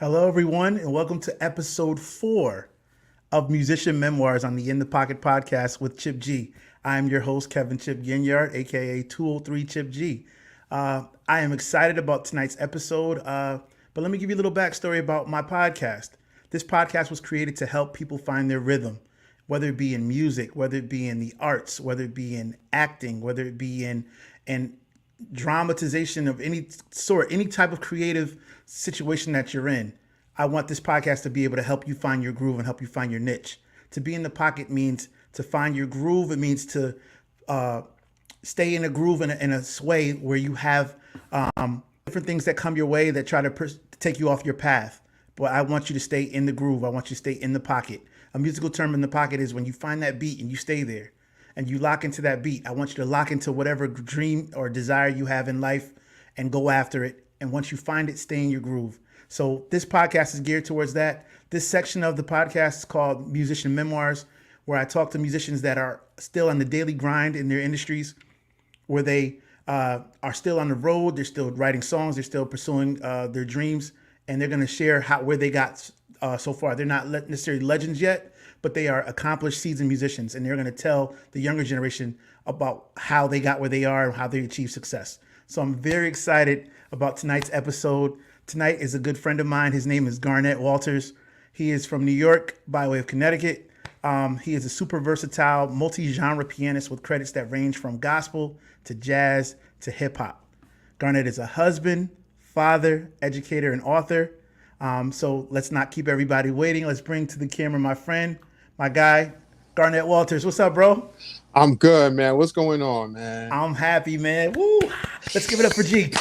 Hello, everyone, and welcome to episode 4 of Musician Memoirs on the In the Pocket podcast with Chip G. I am your host, Kevin Chip Ginyard, aka 203 Chip G. I am excited about tonight's episode, but let me give you a little backstory about my podcast. This podcast was created to help people find their rhythm, whether it be in music, whether it be in the arts, whether it be in acting, whether it be in dramatization of any sort, any type of creative situation that you're in. I want this podcast to be able to help you find your groove and help you find your niche. To be in the pocket means to find your groove. It means to stay in a groove in a sway where you have different things that come your way that try to take you off your path. But I want you to stay in the groove. I want you to stay in the pocket. A musical term in the pocket is when you find that beat and you stay there and you lock into that beat. I want you to lock into whatever dream or desire you have in life and go after it. And once you find it, stay in your groove. So this podcast is geared towards that. This section of the podcast is called Musician Memoirs, where I talk to musicians that are still on the daily grind in their industries, where they are still on the road. They're still writing songs. They're still pursuing their dreams. And they're going to share where they got so far. They're not necessarily legends yet, but they are accomplished seasoned musicians. And they're going to tell the younger generation about how they got where they are and how they achieved success. So I'm very excited about tonight's episode. Tonight is a good friend of mine. His name is Garnett Walters. He is from New York by way of Connecticut. He is a super versatile, multi-genre pianist with credits that range from gospel to jazz to hip hop. Garnett is a husband, father, educator, and author. So let's not keep everybody waiting. Let's bring to the camera my friend, my guy, Garnett Walters. What's up, bro? I'm good, man. What's going on, man? I'm happy, man. Woo! Let's give it up for G.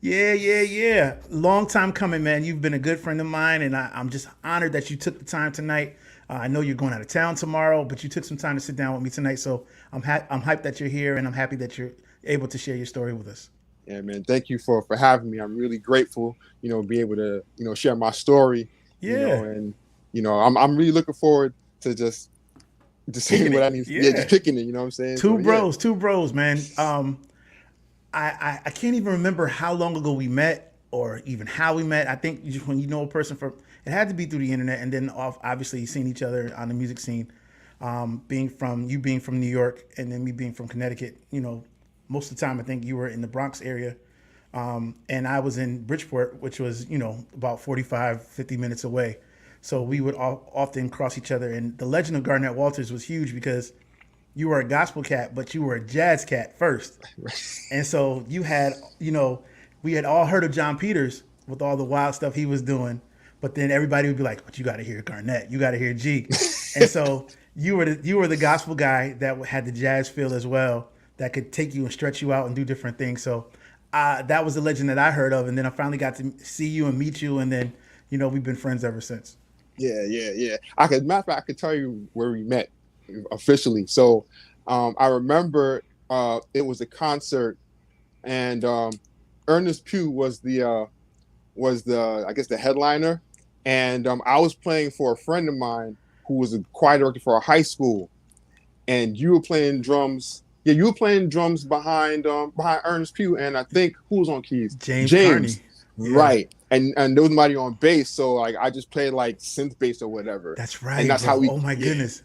Yeah. Long time coming, man. You've been a good friend of mine, and I'm just honored that you took the time tonight. I know you're going out of town tomorrow, but you took some time to sit down with me tonight. So I'm hyped that you're here, and I'm happy that you're able to share your story with us. Yeah, man. Thank you for having me. I'm really grateful, be able to, share my story. Yeah. And I'm really looking forward to just seeing what I need. Yeah, just kicking it. You know what I'm saying? Two bros, man. I can't even remember how long ago we met or even how we met. I think when you know a person it had to be through the internet, and then obviously seeing each other on the music scene. Being from New York and then me being from Connecticut, most of the time I think you were in the Bronx area, and I was in Bridgeport, which was about 50 minutes away. So we would often cross each other. And the legend of Garnett Walters was huge because you were a gospel cat, but you were a jazz cat first. And so you had, we had all heard of John Peters with all the wild stuff he was doing, but then everybody would be like, but you got to hear Garnett, you got to hear G. And so you were the gospel guy that had the jazz feel as well, that could take you and stretch you out and do different things. So that was the legend that I heard of. And then I finally got to see you and meet you. And then, we've been friends ever since. Yeah. I could tell you where we met officially. So I remember it was a concert, and Ernest Pugh was the I guess the headliner, and I was playing for a friend of mine who was a choir director for a high school, and you were playing drums. Yeah, you were playing drums behind Ernest Pugh, and I think who was on keys? James. Carney. Yeah. Right. And there was somebody on bass, so like I just played like synth bass or whatever. That's right. And that's how we. Oh my goodness!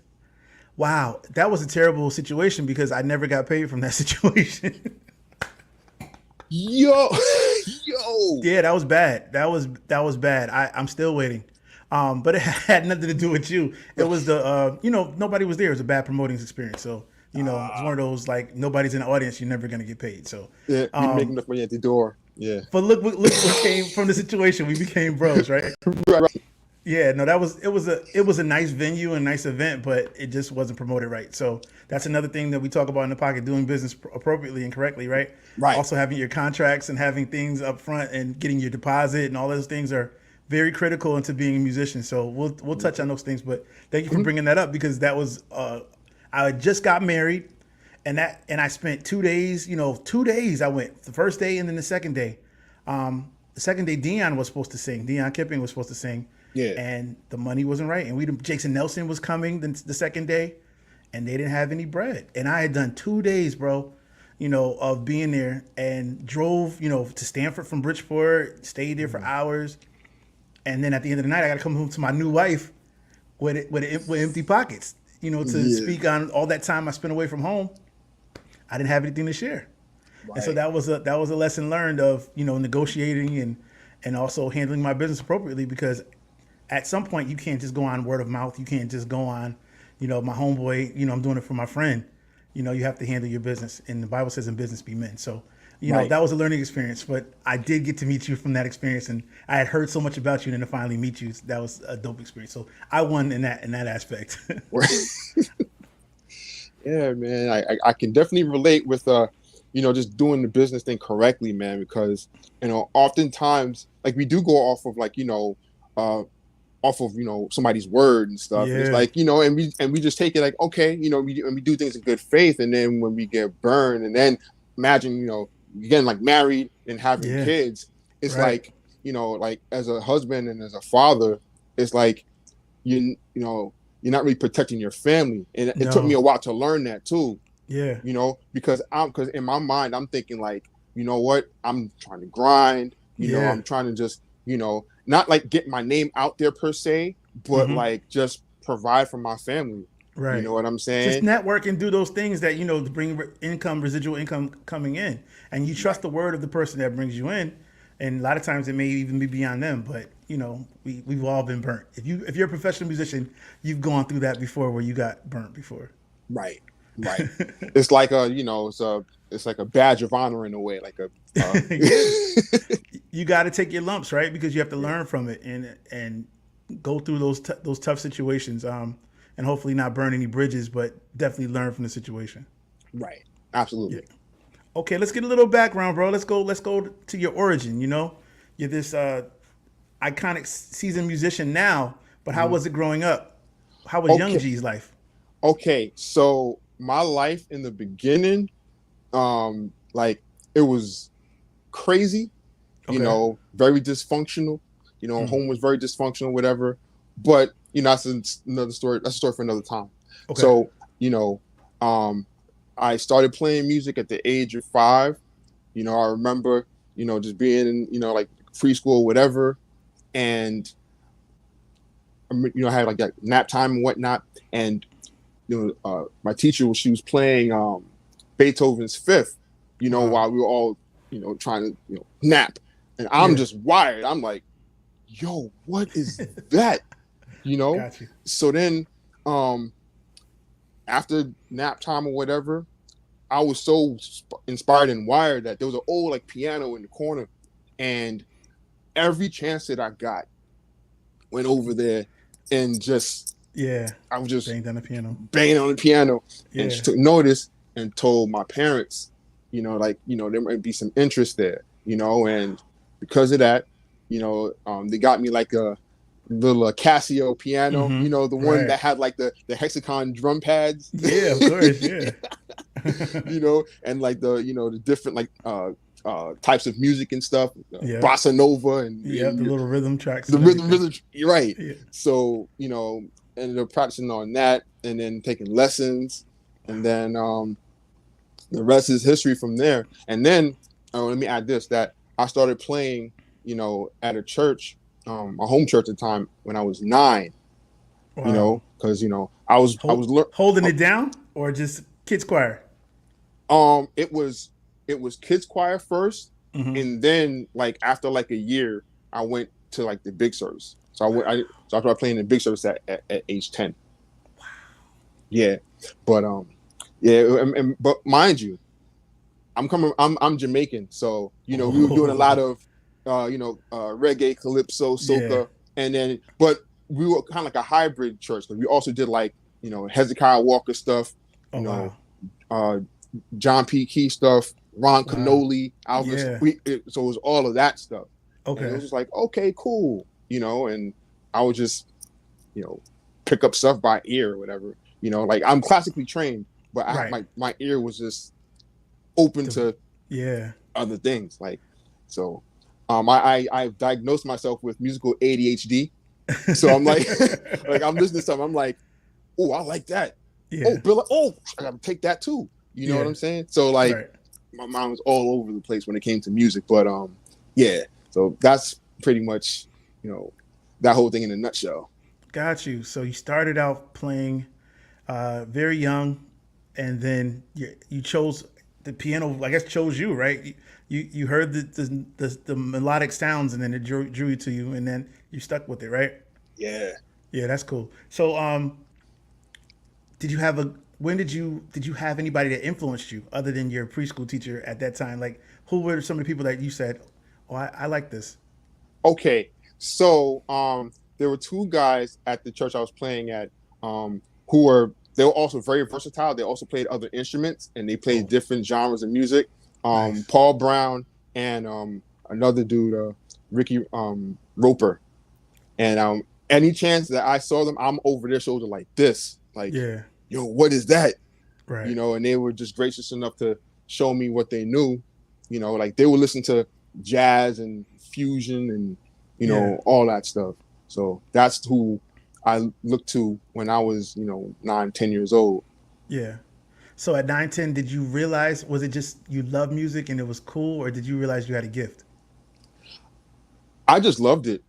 Wow, that was a terrible situation because I never got paid from that situation. Yo. Yeah, that was bad. That was bad. I'm still waiting. But it had nothing to do with you. It was the nobody was there. It was a bad promoting experience. So it's one of those like nobody's in the audience. You're never gonna get paid. So yeah, you make enough money at the door. Yeah. But look what came from the situation. We became bros, right? Right. Yeah, no, it was a nice venue and nice event, but it just wasn't promoted right. So that's another thing that we talk about in the pocket: doing business appropriately and correctly, right? Right. Also having your contracts and having things up front and getting your deposit and all those things are very critical into being a musician. So we'll touch on those things. But thank you for bringing that up because that was I just got married. And I spent 2 days, 2 days I went, the first day and then the second day. The second day Dion was supposed to sing. Dion Kipping was supposed to sing. Yeah. And the money wasn't right. And Jason Nelson was coming the second day and they didn't have any bread. And I had done 2 days, bro, of being there and drove, to Stanford from Bridgeport, stayed there for hours. And then at the end of the night, I got to come home to my new wife with empty pockets, to speak on all that time I spent away from home. I didn't have anything to share. Right. And so that was a lesson learned of, negotiating and also handling my business appropriately, because at some point you can't just go on word of mouth. You can't just go on, my homeboy, I'm doing it for my friend. You have to handle your business. And the Bible says in business be men. So, know, that was a learning experience, but I did get to meet you from that experience, and I had heard so much about you, and then to finally meet you, that was a dope experience. So I won in that aspect. Yeah, man. I can definitely relate with just doing the business thing correctly, man, because oftentimes like we do go off of like, off of somebody's word and stuff. Yeah. And it's like, and we just take it like, okay, we do things in good faith, and then when we get burned, and then imagine, getting like married and having kids, it's like, like as a husband and as a father, it's like you're not really protecting your family. And it took me a while to learn that too. Yeah. Because in my mind, I'm thinking like, you know what? I'm trying to grind, I'm trying to just, not like get my name out there per se, but like just provide for my family. Right. You know what I'm saying? Just network and do those things that, to bring residual income coming in. And you trust the word of the person that brings you in. And a lot of times it may even be beyond them, but we've all been burnt. If you're a professional musician, you've gone through that before where you got burnt before. Right. It's like it's like a badge of honor in a way, like a you got to take your lumps, right? Because you have to learn from it and go through those tough situations, and hopefully not burn any bridges, but definitely learn from the situation. Right. Absolutely. Yeah. Okay, let's get a little background, bro. Let's go to your origin. You're this iconic seasoned musician now, but how was it growing up? How was Young G's life? Okay, so my life in the beginning, like it was crazy, very dysfunctional. Home was very dysfunctional, whatever. But that's another story. That's a story for another time. Okay. So I started playing music at the age of 5. I remember, just being in, like preschool or whatever. And, I had like that nap time and whatnot. And, my teacher, she was playing Beethoven's Fifth, while we were all, trying to, nap. And I'm just wired. I'm like, yo, what is that? Gotcha. So then, after nap time or whatever, I was so inspired and wired that there was an old like piano in the corner, and every chance that I got, went over there and just I was just banging on the piano. And she took notice and told my parents, there might be some interest there, and because of that, they got me like a little Casio piano, the one that had like the hexagon drum pads. Yeah, of course, yeah. And like the different like types of music and stuff, bossa nova and the little rhythm tracks. The rhythm, you're right. Yeah. So ended up practicing on that, and then taking lessons, and then the rest is history from there. And then let me add this: that I started playing, at a church. A home church at the time when I was 9, wow. Because I was holding it down, or just kids choir. It was kids choir first, and then like after like a year, I went to like the big service. So I started playing the big service at age 10. Wow. Yeah, but but mind you, I'm Jamaican, so we were doing a lot of reggae, calypso, soca, and then but we were kind of like a hybrid church, because we also did like Hezekiah Walker stuff, John P. Key stuff, Ron Canoli, Alvis. So it was all of that stuff. Okay, and it was just like, okay, cool, and I would just pick up stuff by ear or whatever. Like I'm classically trained, but my ear was just open to other things, like so. I diagnosed myself with musical ADHD, so I'm like, like I'm listening to something, I'm like, oh, I like that. Yeah. Oh, Bill, I gotta take that too. You know what I'm saying? So like, my mind was all over the place when it came to music, but so that's pretty much that whole thing in a nutshell. Got you. So you started out playing very young, and then you chose the piano. I guess chose you, right? You heard the melodic sounds, and then it drew you to you, and then you stuck with it, right? Yeah. Yeah, that's cool. So, did you have when did you have anybody that influenced you other than your preschool teacher at that time? Like, who were some of the people that you said, "Oh, I like this"? Okay, so there were two guys at the church I was playing at, who were they were also very versatile. They also played other instruments and they played Oh, different genres of music. nice. Paul Brown and another dude, Ricky Roper. And any chance that I saw them, I'm over their shoulder like this, like, Yeah, yo, what is that? right. And they were just gracious enough to show me what they knew. Like they would listen to jazz and fusion and Yeah, all that stuff. So that's who I looked to when I was 9, 10 years old. yeah. So at 9, 10, did you realize, was it just you love music and it was cool, or did you realize you had a gift? I just loved it.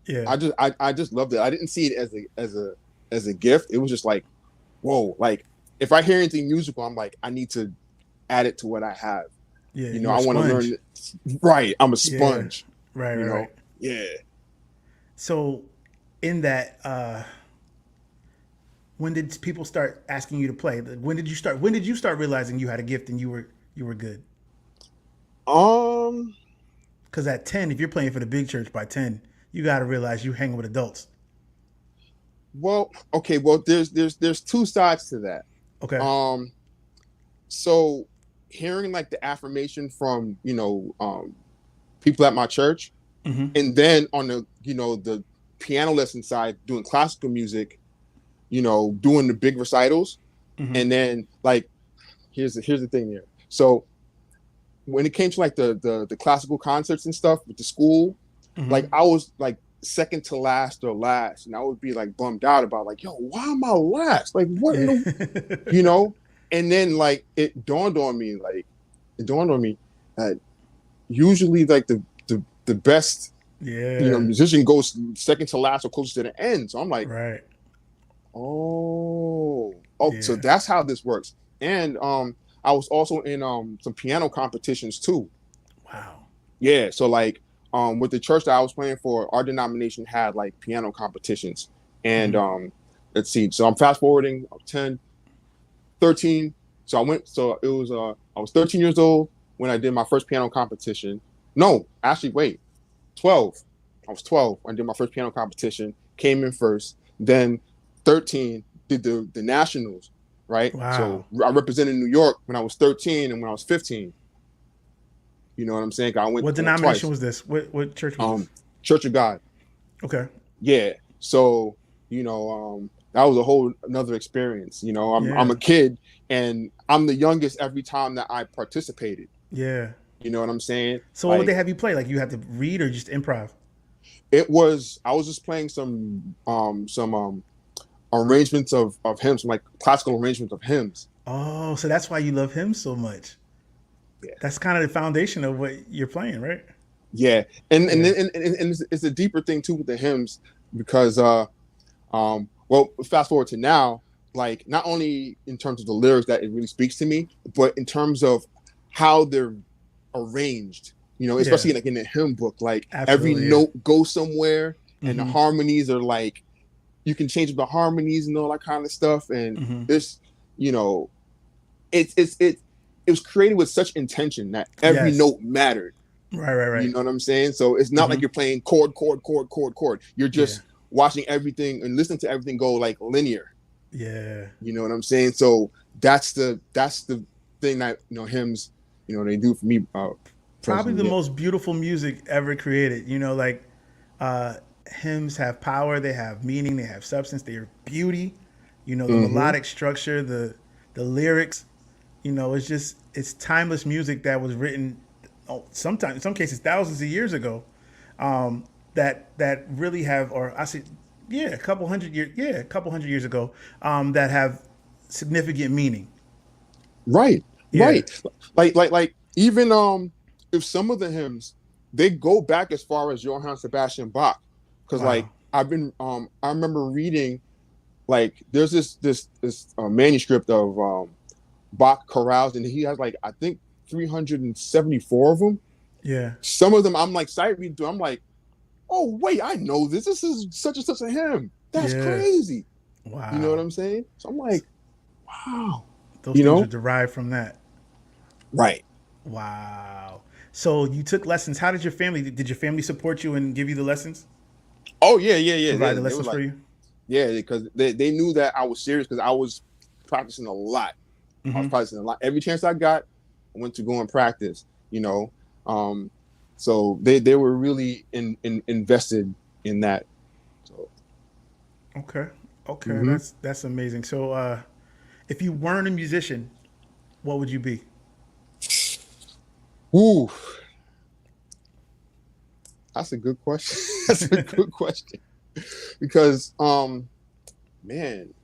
Yeah, I just loved it. I didn't see it as a gift. It was just like, whoa, like if I hear anything musical, I'm like, I need to add it to what I have. yeah. You're a I want to sponge. learn. Right, I'm a Yeah, sponge. right, right, You know, right. yeah. So in that, when did people start asking you to play? When did you start? When did you start realizing you had a gift and you were good? Um. Because at 10, if you're playing for the big church by 10, you got to realize you hang with adults. Well, okay. Well, there's two sides to that. Okay. Um. So, hearing like the affirmation from people at my church, Mm-hmm. and then on the piano lesson side, doing classical music, doing the big recitals, Mm-hmm. and then like here's the thing here. So when it came to like the classical concerts and stuff with the school, Mm-hmm. like I was like second to last or last, and I would be like bummed out about like, yo, why am I last? Like what in the, Yeah. you know? And then like it dawned on me that usually like the best Yeah. musician goes second to last or close to the end. So I'm like, Right. oh, so Yeah. that's how this works. And I was also in some piano competitions too. Wow. Yeah, so like with the church that I was playing for, our denomination had like piano competitions. And Mm-hmm. let's see. So I'm fast forwarding 10, 13. So it was I was 13 years old when I did my first piano competition. No, actually wait. 12. I was 12 when I did my first piano competition, came in first. Then 13 did the nationals, right? Wow. So I represented New York when I was 13 and when I was 15. You know what I'm saying? I What went denomination twice. was this? What church was Um, this? Church of God. Okay. Yeah. So, that was a whole another experience. I'm Yeah. a kid and I'm the youngest every time that I participated. Yeah. You know what I'm saying? So what would they Like have you play? Like you had to read or just improv? I was just playing some arrangements of hymns, some like classical arrangements of hymns. Oh, so that's why you love him so much. Yeah. That's kind of the foundation of what you're playing, right? Yeah. And and Yeah. and, and, and it's a deeper thing too with the hymns because well, fast forward to now, like not only in terms of the lyrics that it really speaks to me, but in terms of how they're arranged, Yeah. especially like in the hymn book, like every Absolutely. Yeah. note goes somewhere and the Mm-hmm. harmonies are like you can change the harmonies and all that kind of stuff. And Mm-hmm. this, you know, it was created with such intention that every Yes. note mattered. Right. Right. You Right. know what I'm saying? So it's not Mm-hmm. like you're playing chord, chord, chord, chord, chord. You're Yeah. just watching everything and listening to everything go like linear. Yeah. You know what I'm saying? So that's the thing that hymns, they do for me. Probably Personally, the yeah. most beautiful music ever created. Like uh, hymns have power, they have meaning, they have substance, they are beauty. The Mm-hmm. melodic structure, the lyrics. It's timeless music that was written, sometimes in some cases thousands of years ago. That really have, or I say, yeah, a couple hundred years ago, that have significant meaning. Right, Yeah. right. Like even if some of the hymns they go back as far as Johann Sebastian Bach, because like Wow. I remember reading like there's this manuscript of Bach chorales, and he has like I think 374 of them. Yeah. Some of them I'm like sight reading through. I'm like, oh wait, I know this is such and such a hymn. That's Yeah. crazy. You know what Wow. I'm saying? So I'm like, Wow. Those You things are know? derived from that. Right. Wow. So you took lessons. How did your family support you and give you the lessons? Oh yeah, yeah, yeah. Provide the They were lessons for like, you? yeah, because they knew that I was serious because I was practicing a lot. I was Mm-hmm. practicing a lot. Every chance I got, I went to go and practice, you know. Um, so they were really invested in that. So Okay. Okay. hmm That's amazing. So if you weren't a musician, what would you be? Ooh, that's a good question. That's a good question. Because man,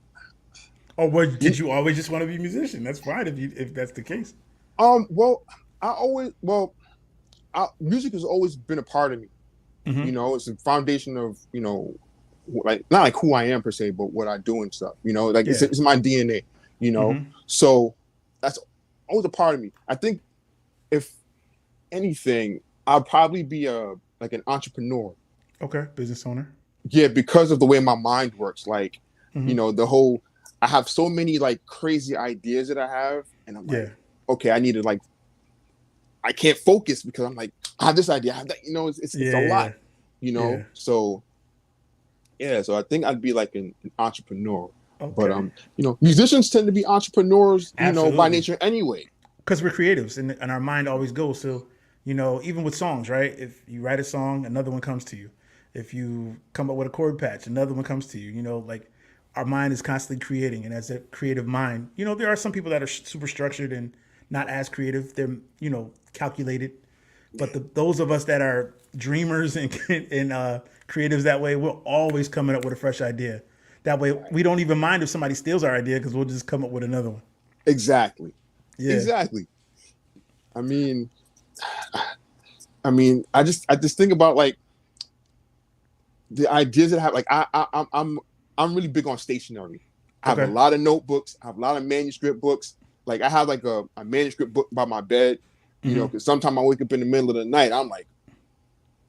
Or you did you always just want to be a musician? That's fine if that's the case. well, I always music has always been a part of me. You Mm-hmm. know, it's the foundation of, like not like who I am per se, but what I do and stuff. You know, like Yeah. it's my DNA. You know, Mm-hmm. so that's always a part of me. I think if anything, I'd probably be a like an entrepreneur. Okay. Business owner. Yeah, because of the way my mind works. Like, Mm-hmm. the whole I have so many like crazy ideas that I have, and I'm Yeah. like, okay, I need to like I can't focus because I'm like, I have this idea, I have that, it's a lot, Yeah. Yeah. So yeah, so I think I'd be like an entrepreneur. But Okay. musicians tend to be entrepreneurs, by Absolutely. nature anyway. Because we're creatives and our mind always goes. So, even with songs, right? If you write a song, another one comes to you. If you come up with a chord patch, another one comes to you. Like our mind is constantly creating. And as a creative mind, there are some people that are super structured and not as creative. They're, calculated. But those of us that are dreamers and creatives that way, we're always coming up with a fresh idea. That way, Right. we don't even mind if somebody steals our idea because we'll just come up with another one. Exactly. Yeah. Exactly. I mean, I just think about like the ideas that I have. Like I'm really big on stationery. I have a Okay. lot of notebooks. I have a lot of manuscript books. Like I have like a manuscript book by my bed. Mm-hmm. Because sometimes I wake up in the middle of the night. I'm like,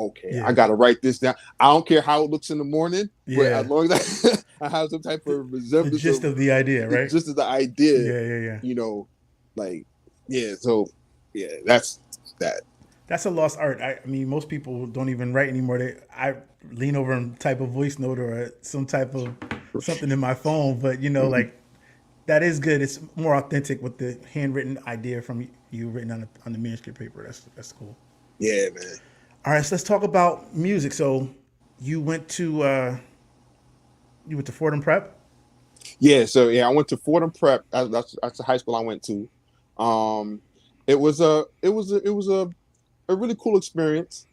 okay, I Yeah. got to write this down. I don't care how it looks in the morning, but as Yeah. long as I have some type The, of the resemblance gist of of the idea, the right? just of the idea, Yeah, yeah, yeah. you know, like yeah. So yeah, that's that. That's a lost art. I mean, most people don't even write anymore. I lean over and type a voice note or some type of something in my phone. But Mhm. like that is good. It's more authentic with the handwritten idea from you written on the manuscript paper. That's cool. Yeah, man. All right, so let's talk about music. So you went to uh, you went to Fordham Prep. Yeah, so yeah, I went to Fordham Prep. That's the high school I went to. Um, it was a really cool experience.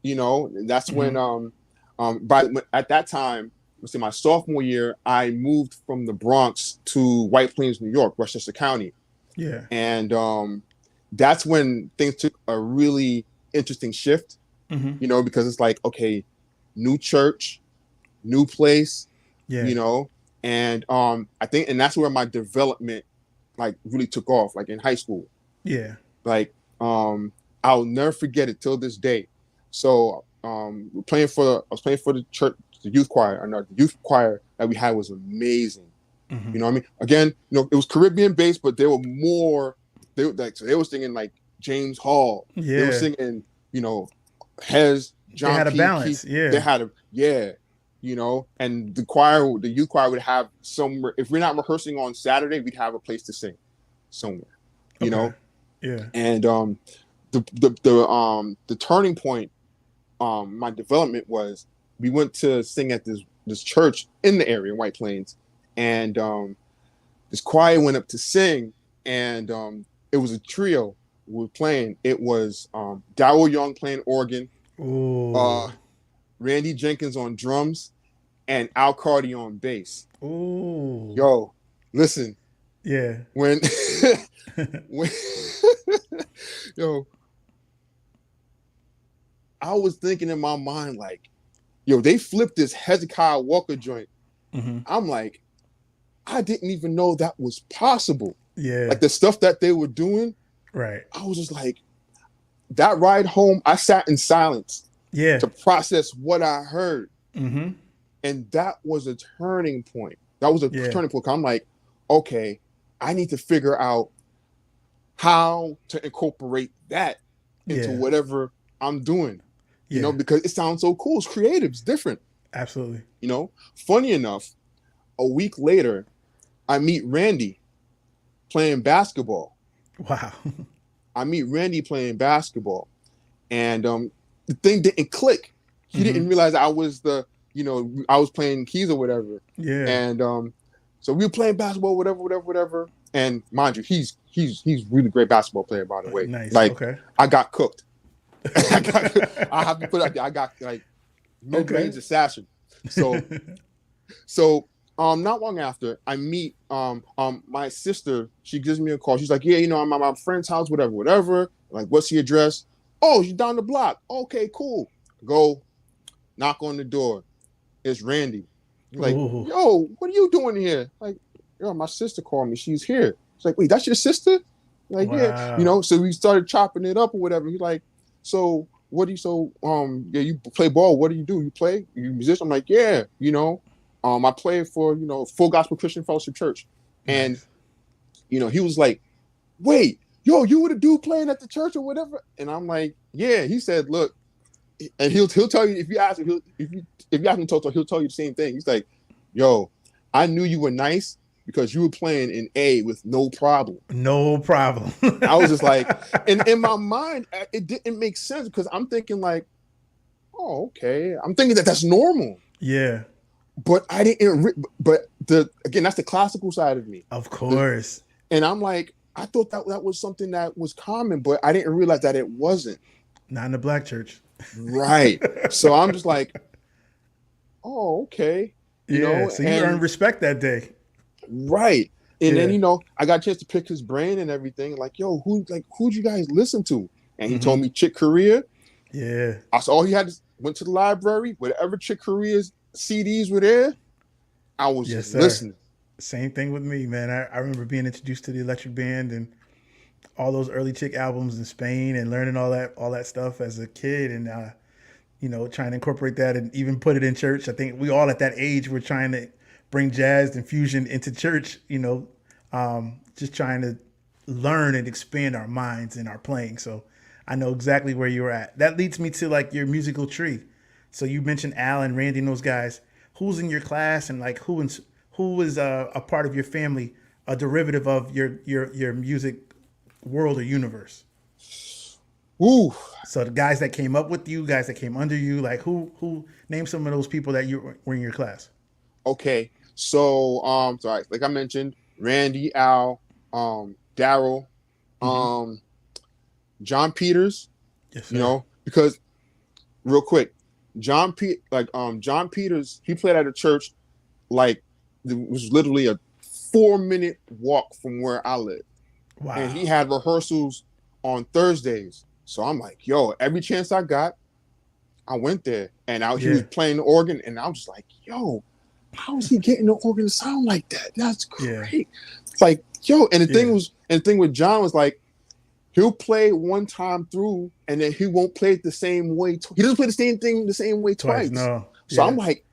That's when Mm-hmm. at that time, let's say my sophomore year, I moved from the Bronx to White Plains, New York, Westchester County, Yeah. and that's when things took a really interesting shift. Mm-hmm. Because it's like, okay, new church, new place, Yeah. you know, and I think, and that's where my development like really took off, like in high school. Yeah. Like I'll never forget it till this day. So I was playing for the church, the youth choir, and the youth choir that we had was amazing. Mm-hmm. You know what I mean? Again, it was Caribbean based, but they were more. They were like, so they were singing like James Hall. They were Yeah. singing, Hez, They John had a P. Key. balance. They Yeah. had a yeah, and the youth choir would have somewhere. If we're not rehearsing on Saturday, we'd have a place to sing somewhere. You Okay. know, Yeah. and the turning point, my development was we went to sing at this church in the area in White Plains, and this choir went up to sing, and it was a trio we were playing. It was Darrell Young playing organ, Ooh. uh, Randy Jenkins on drums, and Al Cardi on bass. Ooh. Yo, listen, Yeah. when when yo, I was thinking in my mind like, yo, they flipped this Hezekiah Walker joint. Mm-hmm. I'm like, I didn't even know that was possible. Yeah. Like the stuff that they were doing, Right. I was just like, that ride home, I sat in silence Yeah. to process what I heard. Mm-hmm. And that was a turning point. That was a Yeah. turning point. I'm like, okay, I need to figure out how to incorporate that into whatever I'm doing, because it sounds so cool. It's creative. It's different. Absolutely. Funny enough, a week later, I meet Randy playing basketball. Wow. I meet Randy playing basketball, and the thing didn't click. He didn't realize I was I was playing keys or whatever. Yeah. And so we were playing basketball, whatever. And mind you, he's really great basketball player, by the way. Nice. Like, okay. I got cooked. I have to put it out there. I got like mid-range assassin. So not long after, I meet my sister. She gives me a call. She's like, yeah, I'm at my friend's house, whatever. Like, what's the address? Oh, she's down the block. Okay, cool. Go knock on the door. It's Randy. Like, Ooh. Yo, what are you doing here? Like, yo, my sister called me. She's here. It's like, wait, that's your sister? Like, wow. Yeah. So we started chopping it up or whatever. He's like, so what do you, you play ball. What do? You play? You a musician? I'm like, yeah, I play for, Full Gospel Christian Fellowship Church. And, he was like, wait, yo, you were the dude playing at the church or whatever? And I'm like, yeah. He said, look, and he'll tell you, if you ask him, if you ask him to talk, he'll tell you the same thing. He's like, yo, I knew you were nice because you were playing in A with no problem. No problem. I was just like, and in my mind, it didn't make sense because I'm thinking like, oh, okay. I'm thinking that's normal. Yeah. But I didn't, again, that's the classical side of me. Of course. And I'm like, I thought that was something that was common, but I didn't realize that it wasn't. Not in the black church. Right. So I'm just like, oh, okay. So you earned respect that day. Right. And then, I got a chance to pick his brain and everything. Like, yo, who'd you guys listen to? And he told me Chick Corea. Yeah. All he had went to the library, whatever Chick Corea's CDs were there, I was just listening. Same thing with me, man. I remember being introduced to the Electric Band and all those early Chick albums in Spain and learning all that stuff as a kid and trying to incorporate that and even put it in church. I think we all at that age were trying to bring jazz and fusion into church, just trying to learn and expand our minds in our playing. So I know exactly where you were at. That leads me to like your musical tree. So you mentioned Al and Randy and those guys. Who's in your class and like who is a part of your family, a derivative of your music world or universe? Ooh. So the guys that came up with you, guys that came under you, like who name some of those people that you were in your class? Okay. So sorry, like I mentioned, Randy, Al, Daryl, John Peters. Yes, sir. Because real quick, John Peters, he played at a church like it was literally a 4-minute walk from where I live. Wow. And he had rehearsals on Thursdays. So I'm like, yo, every chance I got, I went there. And he was playing the organ. And I was just like, yo, how is he getting the organ to sound like that? That's great. Yeah. It's like, yo, and the thing with John was like, he'll play one time through and then he won't play it the same way. He doesn't play the same thing the same way twice. No. So I'm like,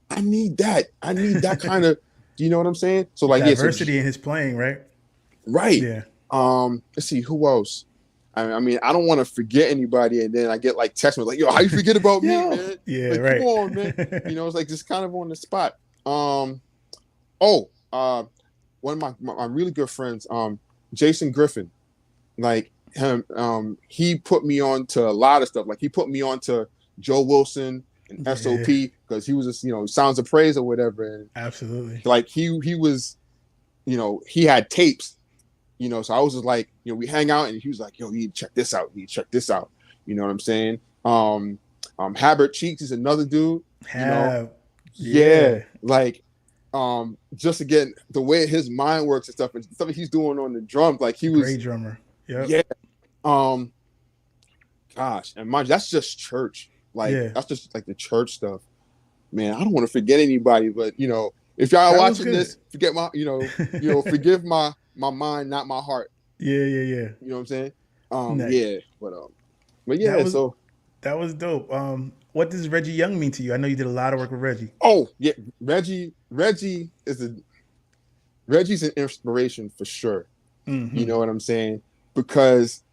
I need that. I need that kind of, do you know what I'm saying? So like diversity in his playing, right? Right. Yeah. Let's see, who else? I mean, I don't want to forget anybody, and then I get like text me like, "Yo, how you forget about me, man?" Yeah, like, right. Come on, man. It's like just kind of on the spot. One of my really good friends, Jason Griffin, like him, he put me on to a lot of stuff. Like he put me on to Joe Wilson and SOP because he was just, Sounds of Praise or whatever. And absolutely. Like he was, he had tapes. So I was just like, we hang out and he was like, yo, you need to check this out. You need to check this out. You know what I'm saying? Habert Cheeks is another dude. Like, just again, the way his mind works and stuff he's doing on the drums, like he was great drummer. Yep. Yeah. Gosh, and mind you, that's just church. Like that's just like the church stuff. Man, I don't want to forget anybody, but if y'all are watching this, forget my, forgive my mind, not my heart. Yeah. You know what I'm saying? Nice. Yeah, but yeah. That was dope. What does Reggie Young mean to you? I know you did a lot of work with Reggie. Oh yeah, Reggie is Reggie's an inspiration for sure. Mm-hmm. You know what I'm saying? Because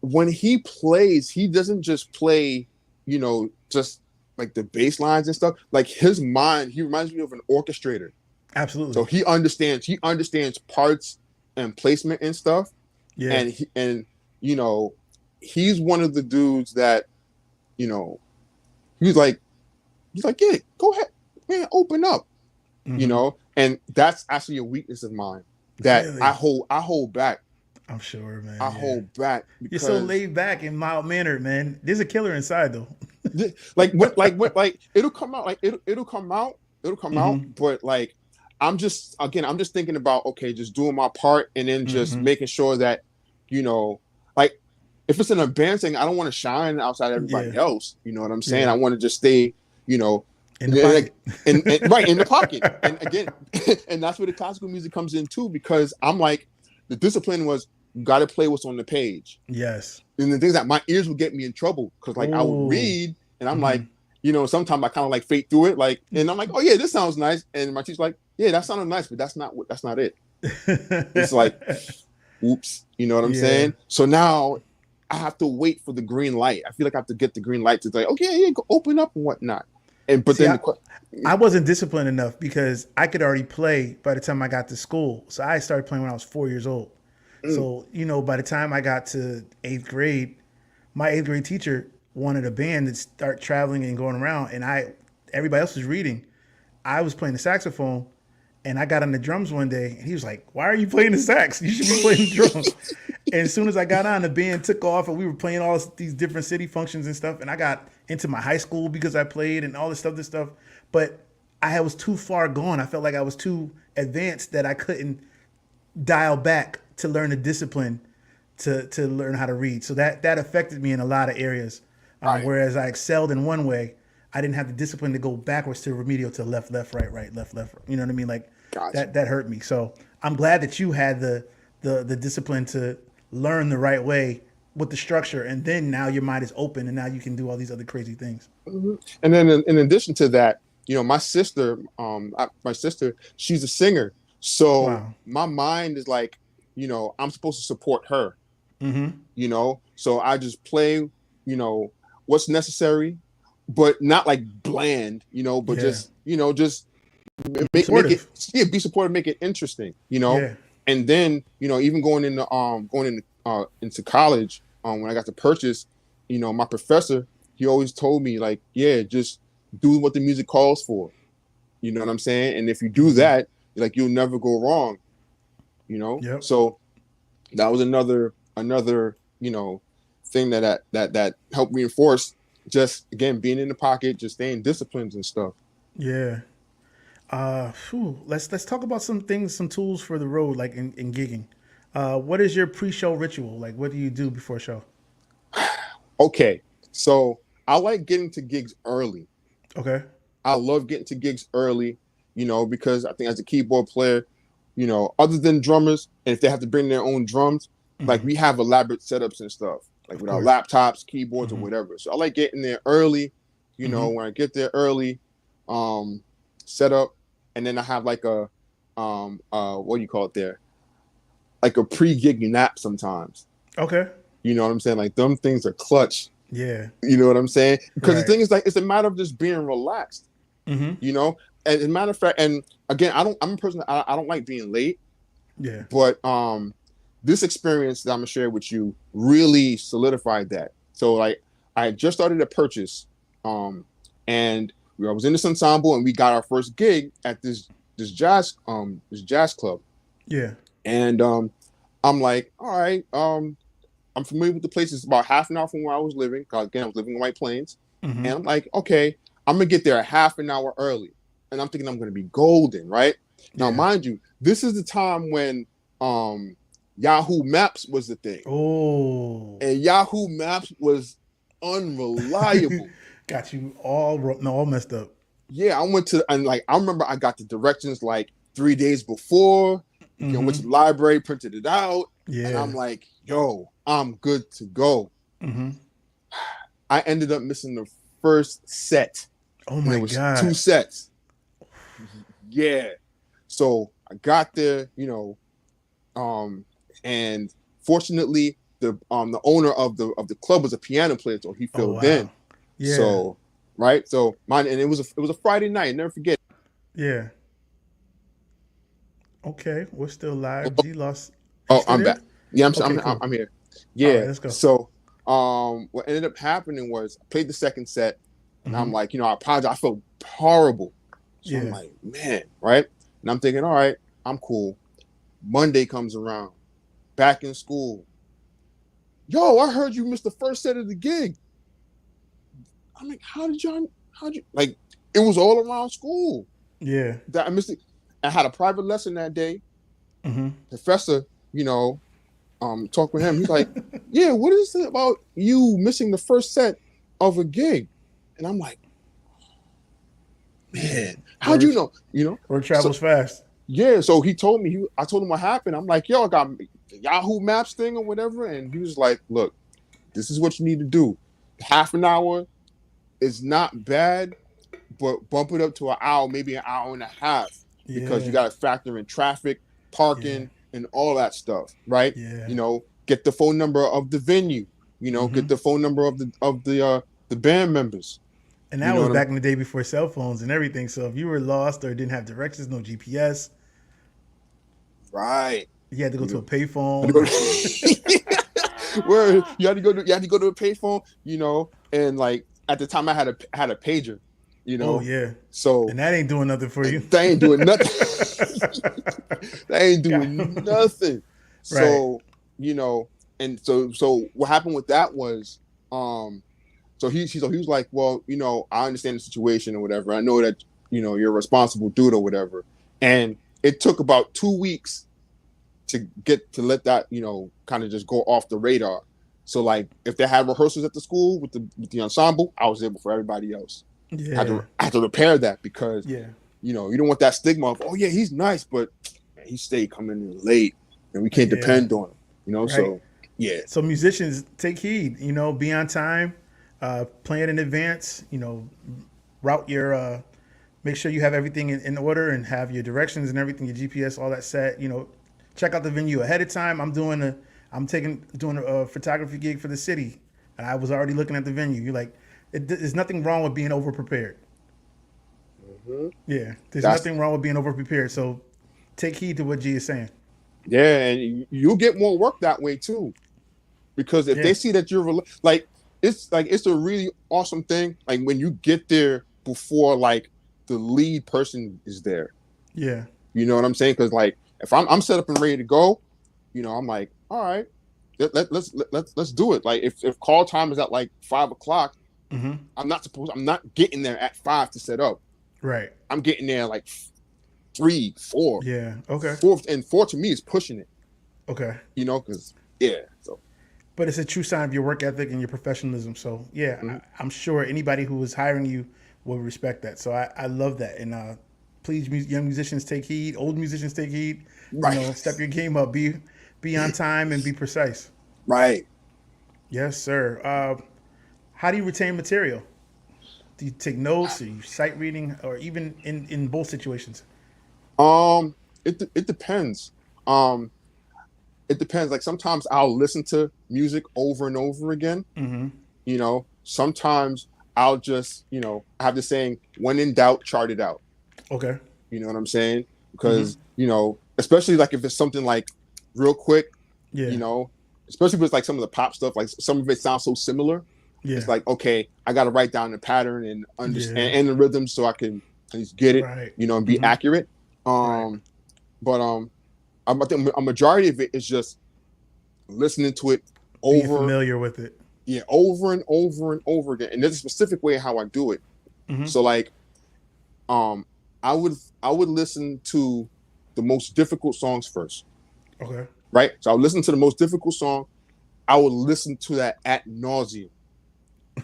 when he plays, he doesn't just play, just like the bass lines and stuff. Like his mind, he reminds me of an orchestrator. Absolutely. So he understands parts and placement and stuff. Yeah. And he's one of the dudes that, he's like, yeah, go ahead, man, open up. Mm-hmm. And that's actually a weakness of mine that Really? I hold back. I'm sure, man. I hold back You're because so laid back and mild mannered, man. There's a killer inside, though. like it'll come out, it'll come out, Mm-hmm. but like I'm just thinking about, okay, just doing my part and then just Mm-hmm. making sure that, like if it's an advanced thing, I don't want to shine outside everybody Yeah. else. You know what I'm saying? Yeah. I want to just stay, In the pocket. right in the pocket. And again, and that's where the classical music comes in too, because I'm like, the discipline was, you got to play what's on the page. Yes. And the things that my ears would get me in trouble, because like I would read and I'm like, sometimes I kind of like fade through it, like, and I'm like, oh yeah, this sounds nice, and my teacher's like, yeah, that sounded nice, but that's not it. It's like, oops, you know what I'm saying? So now I have to wait for the green light. I feel like I have to get the green light to say, okay, yeah, go open up and whatnot. But See, then I wasn't disciplined enough because I could already play by the time I got to school. So I started playing when I was 4 years old. So, by the time I got to eighth grade, my eighth grade teacher wanted a band to start traveling and going around. And everybody else was reading. I was playing the saxophone, and I got on the drums one day, and he was like, "Why are you playing the sax? You should be playing the drums." And as soon as I got on, the band took off, and we were playing all these different city functions and stuff. And I got into my high school because I played and all this stuff. But I was too far gone. I felt like I was too advanced that I couldn't dial back to learn the discipline to learn how to read. So that affected me in a lot of areas. right, Whereas I excelled in one way, I didn't have the discipline to go backwards to remedial to left, right, left. You know what I mean? Like gotcha. that hurt me. So I'm glad that you had the discipline to learn the right way with the structure, and then now your mind is open, and now you can do all these other crazy things. And then in addition to that, my sister, she's a singer, so Wow. my mind is like, I'm supposed to support her. Mm-hmm. So I just play, what's necessary, but not like bland, but Yeah. just Be make it, supportive. yeah, be supportive, make it interesting, Yeah. and then even into college, when I got to purchase, my professor, he always told me, like, yeah, just do what the music calls for, you know what I'm saying, and if you do that, like, you'll never go wrong, Yep. so that was another thing that helped reinforce, just again, being in the pocket, just staying disciplined and stuff. Yeah. Let's talk about some things, some tools for the road, like in gigging. What is your pre-show ritual? Like, what do you do before show? Okay, so I like getting to gigs early. Okay. I love getting to gigs early, because I think as a keyboard player, other than drummers, and if they have to bring their own drums, like, we have elaborate setups and stuff, like Of with our course. laptops, keyboards, or whatever. So I like getting there early, when I get there early, set up, and then I have like a, what do you call it there? Like a pre-gig nap sometimes. Okay. You know what I'm saying? Like, them things are clutch. Yeah. You know what I'm saying? Because the Right. thing is, like, it's a matter of just being relaxed. Mm-hmm. And as a matter of fact, and again, I'm a person that I don't like being late, Yeah. but this experience that I'm gonna share with you really solidified that. So, like, I had just started a purchase, and I was in this ensemble, and we got our first gig at this jazz club, Yeah. and I'm like, all right, I'm familiar with the place. It's about half an hour from where I was living. Cause again, I was living in White Plains, Mm-hmm. and I'm like, okay, I'm gonna get there a half an hour early, and I'm thinking I'm gonna be golden, right? Now, Yeah. mind you, this is the time when Yahoo Maps was the thing, Oh. and Yahoo Maps was unreliable. Got you all messed up. Yeah, I remember I got the directions like 3 days before. Went to the library, printed it out, and I'm Yeah. like, yo, I'm good to go. Mm-hmm. I ended up missing the first set. Oh And my it was God. 2 sets. Yeah. So I got there, and fortunately the owner of the club was a piano player, so he Oh filled wow. in. Yeah. So right, so mine, and it was a Friday night. Never forget. Yeah. Okay. We're still live. G Lost. You Oh, still I'm there? back. Yeah, Okay, cool. I'm here. All right, Yeah. let's go. So what ended up happening was I played the second set, and I'm Mm-hmm. like, I apologize. I felt horrible. So I'm Yeah. like, man, right? And I'm thinking, all right, I'm cool. Monday comes around, back in school. Yo, I heard you missed the first set of the gig. I'm like, how'd you like it was all around school Yeah. that I missed it. I had a private lesson that day. Mm-hmm. Professor, talk with him. He's like, yeah, what is it about you missing the first set of a gig? And I'm like, man, how'd you Word, know? word So travels fast. yeah, so he told me, I told him what happened. I'm like, yo, I got the Yahoo Maps thing or whatever. And he was like, look, this is what you need to do. Half an hour is not bad, but bump it up to an hour, maybe an hour and a half, because you Yeah. got to factor in traffic, Yeah. parking, and all that stuff, right? Yeah. Get the phone number of the venue, Mm-hmm. get the phone number of the band members. And You that know was what I'm back in the day before cell phones and everything. So if you were lost or didn't have directions, no GPS, right. you had to go You to a know, had to payphone. go to, where you had to go to a payphone, and like at the time I had a pager, Oh yeah. so And that ain't doing nothing for you. they ain't doing nothing. They ain't God. doing nothing. Right. So, and so what happened with that was, so he was like, well, I understand the situation or whatever. I know that, you're a responsible dude or whatever. And it took about 2 weeks to let that, kind of just go off the radar. So like if they had rehearsals at the school with the ensemble, I was there before everybody else. Yeah. I had to repair that because Yeah. you don't want that stigma of, oh yeah, he's nice, but man, he stayed coming in late and we can't Yeah. depend on him. Right. So yeah. So musicians, take heed. Be on time, plan in advance. Route your. Make sure you have everything in order and have your directions and everything, your GPS, all that set. Check out the venue ahead of time. doing a photography gig for the city, and I was already looking at the venue. You're like, there's nothing wrong with being over prepared. Mm-hmm. Yeah, there's That's nothing wrong with being over prepared. So take heed to what G is saying. yeah, and you'll get more work that way too. Because if Yeah. they see that you're it's a really awesome thing. Like when you get there before like the lead person is there. Yeah. You know what I'm saying? Because like if I'm set up and ready to go, I'm like, all right, let's do it. Like if call time is at like 5 o'clock, Mm-hmm. I'm not getting there at 5 to set up. Right. I'm getting there like 3, 4, Yeah. Okay. 4, and 4 to me is pushing it. Okay. Because yeah, so. But it's a true sign of your work ethic and your professionalism. So yeah, Mhm. I'm sure anybody who is hiring you will respect that. So I love that. And please, young musicians, take heed. Old musicians, take heed. Right. Step your game up. Be on time and be precise. Right. Yes, sir. How do you retain material? Do you take notes? Or you sight reading, or even in both situations? Um, it depends. Um, it depends. Like sometimes I'll listen to music over and over again. Mm-hmm. Sometimes I'll just, I have the saying, when in doubt, chart it out. Okay. You know what I'm saying? Mm-hmm. Because, especially like if it's something like real quick, Yeah. especially if it's like some of the pop stuff, like some of it sounds so similar. Yeah. It's like, okay, I got to write down the pattern and understand Yeah. and the rhythm so I can at least get it, Right. and be Mm-hmm. accurate. Right. But I think a majority of it is just listening to it Being over, familiar with it. yeah, over and over and over again. And there's a specific way how I do it. Mm-hmm. So like, I would listen to the most difficult songs first. Okay. Right. So I would listen to the most difficult song. I would listen to that ad nauseum.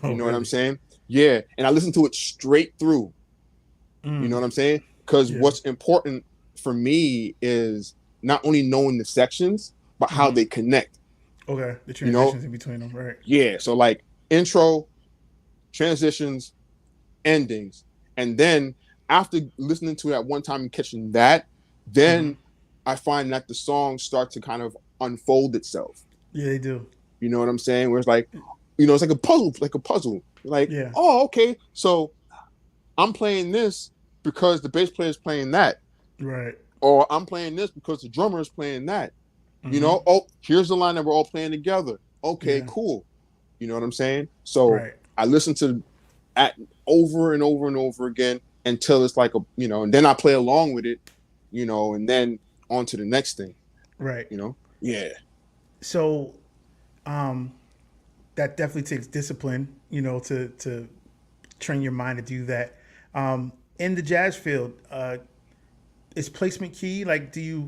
Oh, You know really? what I'm saying? Yeah. And I listen to it straight through. Mm. You know what I'm saying? Because Yeah. what's important for me is not only knowing the sections, but how Mm-hmm. they connect. Okay. The transitions in between them. Right. Yeah. So like intro, transitions, endings. And then after listening to that one time and catching that, then I find that the songs start to kind of unfold itself. Yeah, they do. You know what I'm saying? Where it's like, it's like a puzzle. Like, Yeah. oh, okay, so I'm playing this because the bass player is playing that. Right. Or I'm playing this because the drummer is playing that. Oh, here's the line that we're all playing together. Okay, cool. You know what I'm saying? So I listen to at over and over and over again until it's like and then I play along with it, and then on to the next thing. Right. Yeah. So that definitely takes discipline, to train your mind to do that. In the jazz field, is placement key? Like, jazz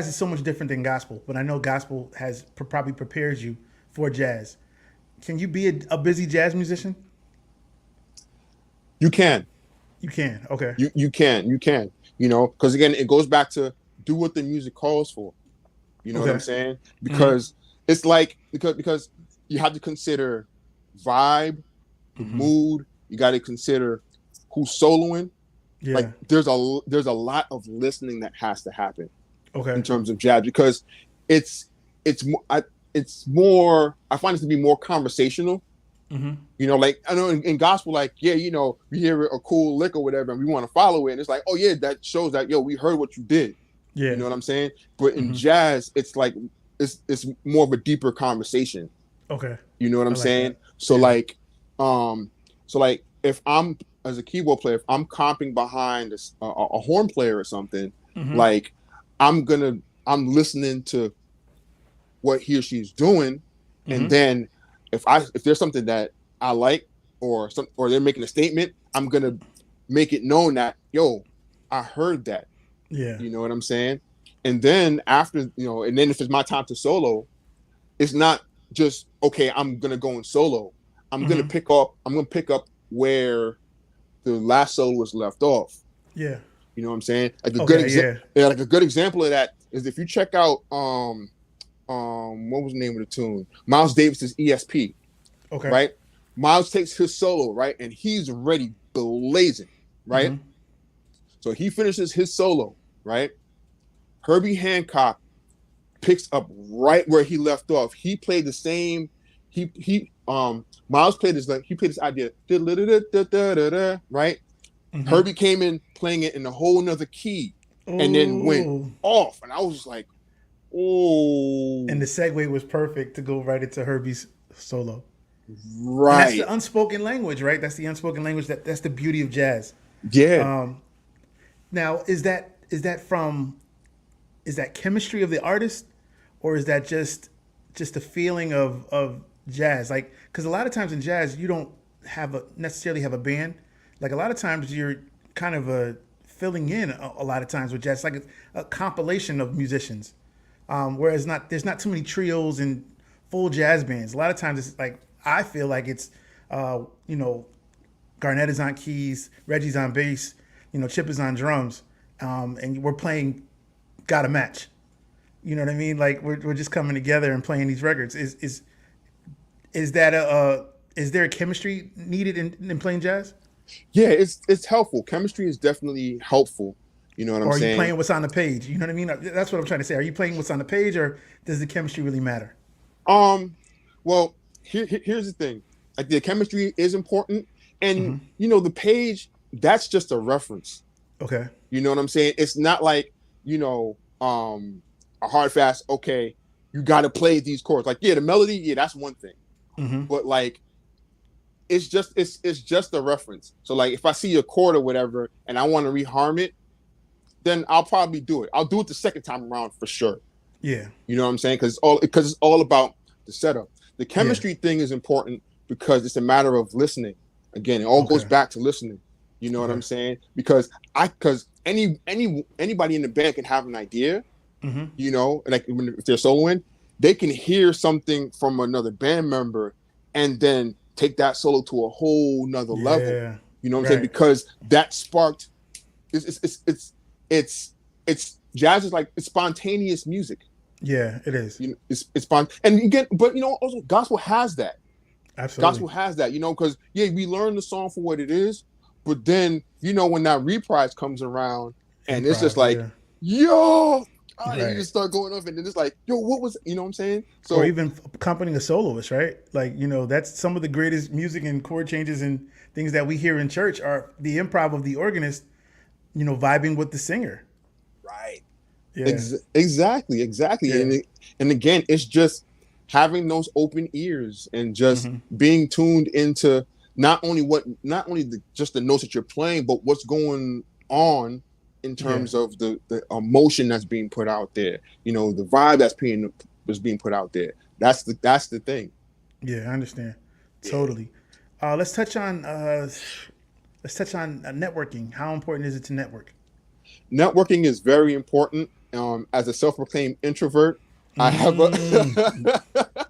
is so much different than gospel, but I know gospel probably prepares you for jazz. Can you be a busy jazz musician? You can. You can. Okay. You can. Because again, it goes back to do what the music calls for. You know what I'm saying? Because it's like because you have to consider vibe, the mood. You got to consider who's soloing. Yeah. Like there's a lot of listening that has to happen. Okay. In terms of jazz, because it's more. I find it to be more conversational. Like I know in gospel, like we hear a cool lick or whatever, and we want to follow it, and it's like, oh yeah, that shows that we heard what you did. Yeah. You know what I'm saying? But in jazz, it's like it's more of a deeper conversation. Okay. You know what I'm saying? That. So like if I'm as a keyboard player, if I'm comping behind a horn player or something, like I'm listening to what he or she's doing, and then if there's something that I like or they're making a statement, I'm gonna make it known that I heard that. Yeah. You know what I'm saying? And then after, and then if it's my time to solo, it's not just okay, I'm gonna go in solo. I'm gonna pick up where the last solo was left off. Yeah. You know what I'm saying? Like a good example of that is if you check out what was the name of the tune? Miles Davis's ESP. Okay. Right? Miles takes his solo, right? And he's already blazing, right? So he finishes his solo, right? Herbie Hancock picks up right where he left off. He played the same. Miles played this idea, right? Herbie came in playing it in a whole nother key, and then went off, and I was just like, oh. And the segue was perfect to go right into Herbie's solo. Right. And that's the unspoken language, right? That's the unspoken language. That's the beauty of jazz. Yeah. Now, is that chemistry of the artist, or is that just a feeling of jazz? Like, because a lot of times in jazz, you don't necessarily have a band. Like a lot of times you're kind of filling in a lot of times with jazz, like a compilation of musicians. Whereas there's not too many trios and full jazz bands. A lot of times it's like, I feel like it's, Garnett is on keys, Reggie's on bass, Chip is on drums, and we're playing Gotta Match. You know what I mean? Like we're just coming together and playing these records. Is there a chemistry needed in playing jazz? Yeah, it's helpful. Chemistry is definitely helpful. You know what I'm saying? Or are you playing what's on the page? You know what I mean? That's what I'm trying to say. Are you playing what's on the page, or does the chemistry really matter? Well, here's the thing. Like the chemistry is important, and the page, that's just a reference. Okay. You know what I'm saying? It's not like a hard fast. Okay, you got to play these chords. Like the melody, that's one thing. But like, it's just a reference. So like, if I see a chord or whatever, and I want to reharm it, then I'll probably do it. I'll do it the second time around for sure. Yeah. You know what I'm saying? Because it's all about the setup. The chemistry thing is important because it's a matter of listening. Again, it all goes back to listening. You know what I'm saying? Because anybody in the band can have an idea. Like if they're soloing, they can hear something from another band member and then take that solo to a whole nother level. You know what I'm saying? Because that sparked. It's jazz is like it's spontaneous music. Yeah, it is. It's and again, but also gospel has that. Absolutely. Gospel has that, because we learn the song for what it is, but then when that reprise comes around, and it's just Improv, like, yeah. yo, and you Right. just start going off, and then it's like, yo, what was, you know what I'm saying? Or So even accompanying a soloist, right? Like, that's some of the greatest music and chord changes and things that we hear in church are the improv of the organist, vibing with the singer. right, Yeah. exactly, Yeah. and again, it's just having those open ears and just Hmm. being tuned into not only just the notes that you're playing, but what's going on in Yeah. terms of the emotion that's being put out there. The vibe that's being put out there. That's the thing. Yeah, I understand. Yeah. Totally. Let's touch on networking. How important is it to network? Networking is very important. As a self-proclaimed introvert, I have Mm, a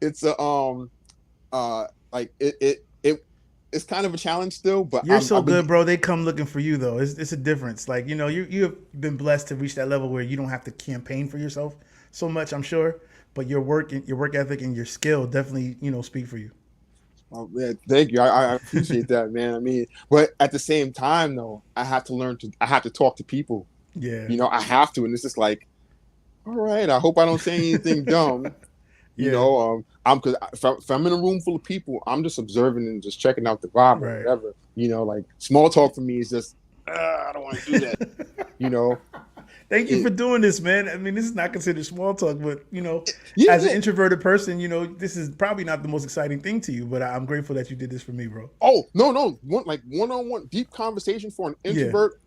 it's a like it's kind of a challenge still, but you're so I've been good, bro. They come looking for you though. It's a difference. Like, you have been blessed to reach that level where you don't have to campaign for yourself so much, I'm sure. But your work ethic and your skill definitely, speak for you. oh, man, thank you. I appreciate that, man. I mean, but at the same time though, I have to talk to people. Yeah. I have to, and it's just like, all right, I hope I don't say anything dumb. Yeah. I'm because if I'm in a room full of people, I'm just observing and just checking out the vibe or Right. whatever. Like small talk for me is just I don't want to do that. You know, Thank you it, for doing this, man. I mean, this is not considered small talk, but yeah, as an yeah. introverted person, this is probably not the most exciting thing to you. But I'm grateful that you did this for me, bro. Oh no, no, one-on-one deep conversation for an Yeah, introvert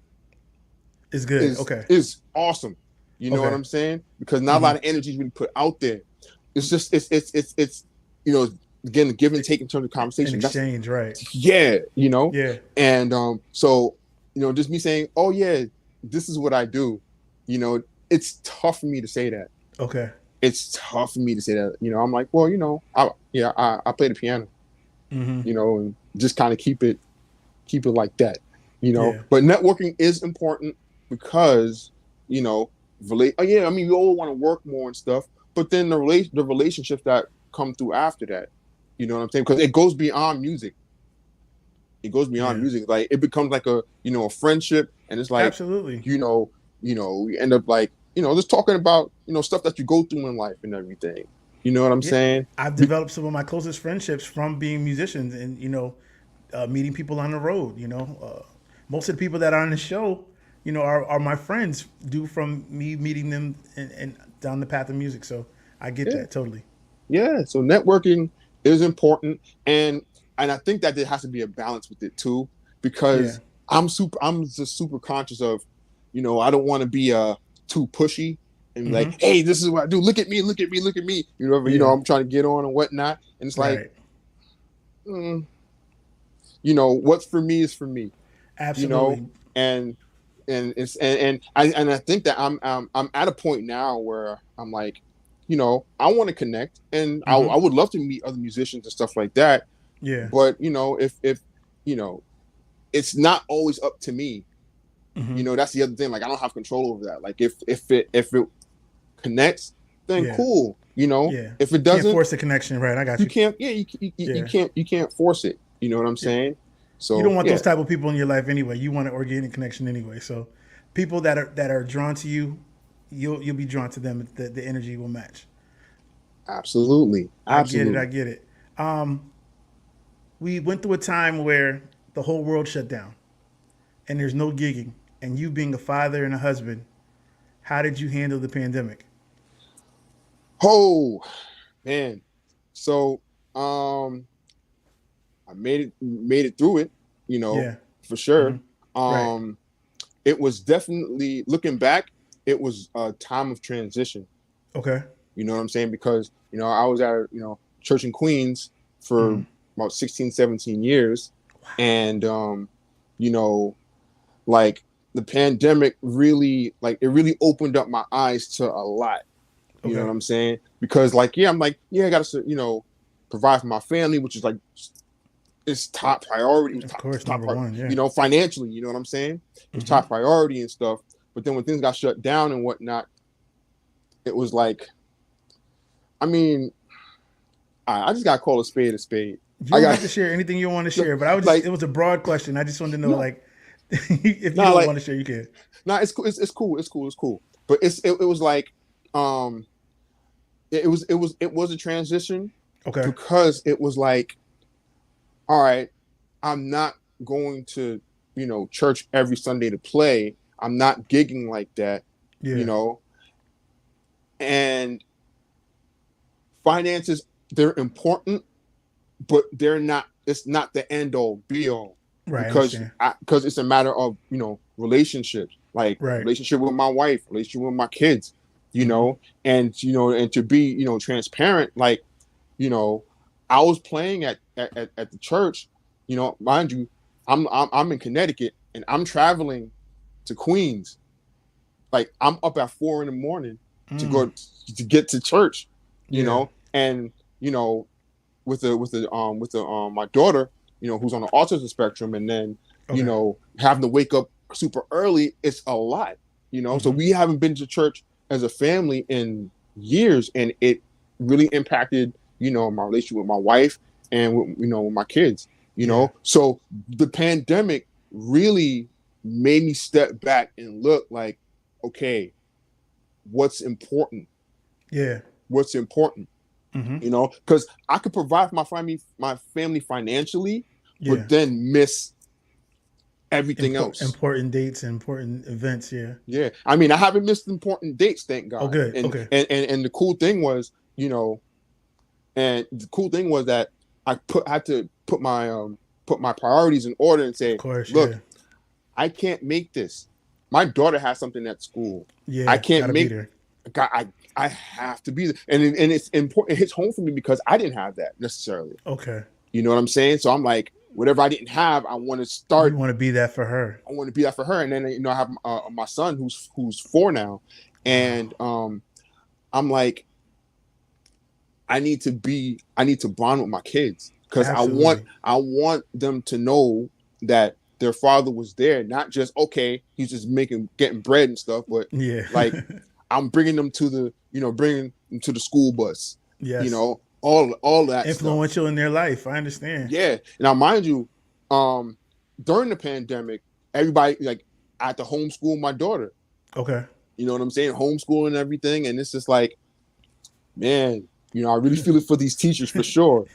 it's good. Okay. is awesome. You know what Okay. I'm saying? Because not a Hmm. lot of energy is really put out there. It's just it's again the give and take in terms of An conversation. That's exchange, right? yeah, Yeah. and so just me saying, oh yeah, this is what I do. It's tough for me to say that. Okay. It's tough for me to say that. I'm like, well, I play the piano. Hmm. And just kind of keep it like that. Yeah. But networking is important because relate. Oh yeah, I mean, we all want to work more and stuff, but then the relationships that come through after that, you know what I'm saying? Because it goes beyond music. It goes beyond Yeah. music. Like it becomes like a friendship, and it's like Absolutely. we end up like just talking about stuff that you go through in life and everything. You know what I'm Yeah. saying? I've developed some of my closest friendships from being musicians and meeting people on the road. Most of the people that are on the show, are my friends due from me meeting them and down the path of music. So I get Yeah, that totally. yeah. So networking is important, and I think that there has to be a balance with it too, Yeah. because I'm just super conscious of, I don't want to be too pushy and Hmm. like, hey, this is what I do. Look at me, look at me, look at me. Yeah. I'm trying to get on and whatnot, and it's like, Right. mm, what's for me is for me. you know, Absolutely. and it's and I think that I'm at a point now where I'm like, I want to connect, and I Hmm. would love to meet other musicians and stuff like that. Yeah. But if you know, it's not always up to me. Hmm. That's the other thing. Like I don't have control over that. Like if it connects, then Yeah. cool. Yeah. If it Can't doesn't, force the connection, right? I got you you. can't. Yeah, you Yeah. can't force it. You know what I'm Yeah. saying? You don't So want yeah, those type of people in your life anyway. You want an organic connection anyway. So people that are drawn to you, you'll be drawn to them. The energy will match. absolutely, I get it. I absolutely. get it. Um, we went through a time where the whole world shut down and there's no gigging. And you being a father and a husband, how did you handle the pandemic? Oh man. So I made it through it, Yeah. for Hmm. sure. Right. Um it was definitely, looking back, it was a time of transition. Okay. You know what I'm saying? Because, I was at church in Queens for Hmm. about 16, 17 years. And you know, like the pandemic really, like it really opened up my eyes to a lot. You know Okay. what I'm saying? Because like, yeah, I'm like, yeah, I gotta, provide for my family, which is like it's top priority. It was Of top, course, number one. Yeah. financially, you know what I'm saying? It was Hmm. top priority and stuff. But then when things got shut down and whatnot, it was like, I mean, I just got to call a spade a spade. You I don't have got to share anything you want to share, but it like, was a broad question. I just wanted to know, no, like, If you Nah, don't like, want to share, you can. nah, it's cool. It's cool. It's cool. It's cool. But it was like, um, it was a transition Okay. because it was like, all right, I'm not going to, church every Sunday to play. I'm not gigging like that, you Yeah. know, and finances, they're important, but they're not, it's not the end all be all, Right. I because understand. because it's a matter of, relationships, like Right. relationship with my wife, relationship with my kids, Mm-hmm. and to be, transparent, like, you know, I was playing at the church, mind you, I'm in Connecticut and I'm traveling to Queens. Like, I'm up at 4 in the morning to Mm. go to get to church, Yeah. and with the my daughter, who's on the autism spectrum, and then Okay. having to wake up super early, it's a lot, So Mm-hmm. we haven't been to church as a family in years, and it really impacted, my relationship with my wife and with my kids, Yeah. So the pandemic really made me step back and look like, okay, what's important? Yeah. What's important? Mm-hmm. Because I could provide for my family financially, Yeah. but then miss everything else. Important dates and important events. Yeah. Yeah, I mean, I haven't missed important dates, thank Oh, God. good. And Okay. and the cool thing was, that I had to put my priorities in order and Of say, course. look, Yeah. I can't make this. My daughter has something at school. I Yeah. can't Gotta be make. there. I have to be there, and it's important. It hits home for me because I didn't have that necessarily. Okay. You know what I'm saying? So I'm like, whatever I didn't have, I want to You start. want to be that for her. I want to be that for her. And then I have my son who's 4 now, Wow. and I'm like, I need to bond with my kids, because I want Absolutely. I want them to know that their father was there, not just, okay, he's just getting bread and stuff, but Yeah. like, I'm bringing them to the school bus, Yes. all that stuff. Influential in their life. I understand. Yeah. Now, mind you, during the pandemic, everybody, like, I had to homeschool my daughter. Okay. You know what I'm saying? Homeschooling and everything. And it's just like, man, I really feel it for these teachers for sure,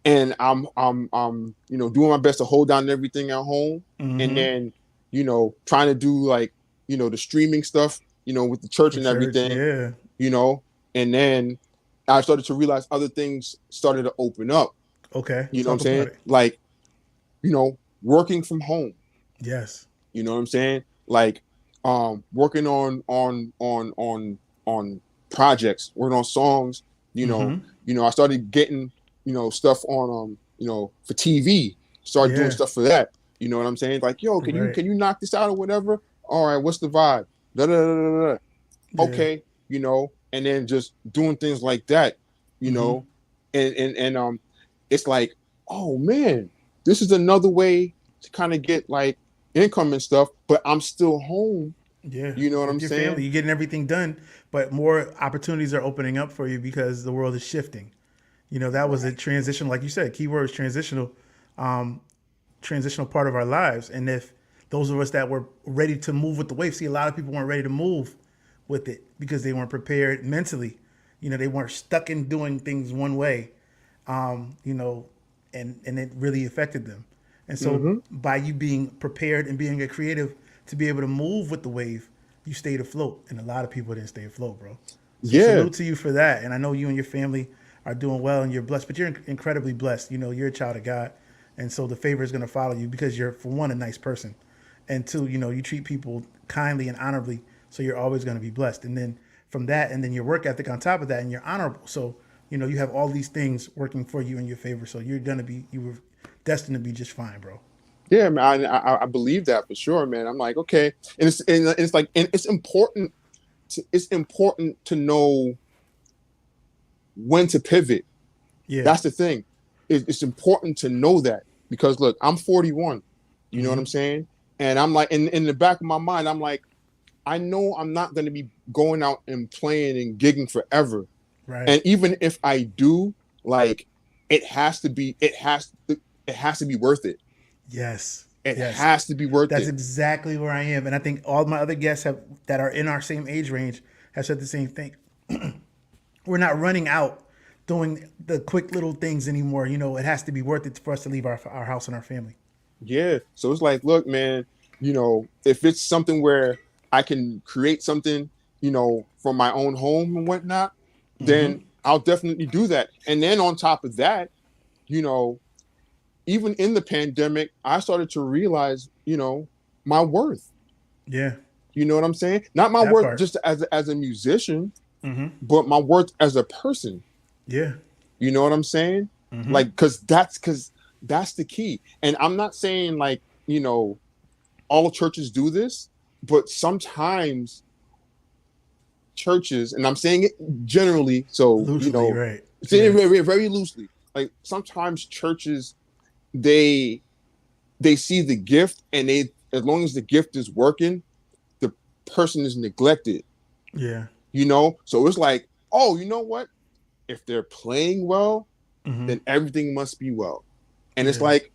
and I'm doing my best to hold down everything at home. And Mm-hmm. then, trying to do, like, the streaming stuff, with the church For and church. everything, Yeah. you know, and then I started to realize other things started to open up. Okay. You know what I'm Talk about saying? it. Like, working from home. Yes. You know what I'm saying? Like, working on projects, working on songs. Mm-hmm. I started getting stuff on for TV. Started doing Yeah. stuff for that. You know what I'm saying? Like, yo, can you Right. can you knock this out or whatever? All right, what's the vibe? Da, da, da, da, da. Yeah. Okay, and then just doing things like that, you Mm-hmm. know, and it's like, oh man, this is another way to kind of get, like, income and stuff, but I'm still home. Yeah. You know what With I'm your family, saying? you're getting everything done, but more opportunities are opening up for you because the world is shifting. That was a Right. transition, like you said, keywords transitional, um, transitional part of our lives. And if those of us that were ready to move with the wave, see, a lot of people weren't ready to move with it because they weren't prepared mentally. They weren't stuck in doing things one way, you know, and it really affected them. And so Mm-hmm. by you being prepared and being a creative to be able to move with the wave, you stayed afloat. And a lot of people didn't stay afloat, bro. So Yeah. salute to you for that. And I know you and your family are doing well and you're blessed, but you're incredibly blessed. You're a child of God. And so the favor is going to follow you because you're, for one, a nice person. And two, you treat people kindly and honorably. So you're always going to be blessed. And then from that, and then your work ethic on top of that, and you're honorable. So, you have all these things working for you in your favor. So you were destined to be just fine, bro. Yeah, man. I believe that for sure, man. I'm like, okay, and it's like, and it's important. To know when to pivot. Yeah. That's the thing. It's important to know that, because look, I'm 41. You know what Mm-hmm. I'm saying? And I'm like, in the back of my mind, I'm like, I know I'm not going to be going out and playing and gigging forever. Right. And even if I do, like, it has to be worth it. Yes. It Yes. has to be worth That's it. exactly where I am. And I think all my other guests that are in our same age range have said the same thing. We're not running out doing the quick little things anymore. It has to be worth it for us to leave our house and our family. Yeah. So it's like, look, man, if it's something where I can create something, from my own home and whatnot, then I'll definitely do that. And then on top of that, even in the pandemic, I started to realize, my worth. Yeah. You know what I'm saying? Not my That worth part. just as a musician, but my worth as a person. Yeah. You know what I'm saying? Like, because that's the key. And I'm not saying like, all churches do this, but sometimes churches, and I'm saying it generally, so Loosely, right. saying Yeah. it very, very loosely. Like sometimes churches, they see the gift, and as long as the gift is working, the person is neglected. Yeah. So it's like, oh, you know what? If they're playing well, then everything must be well. And it's like,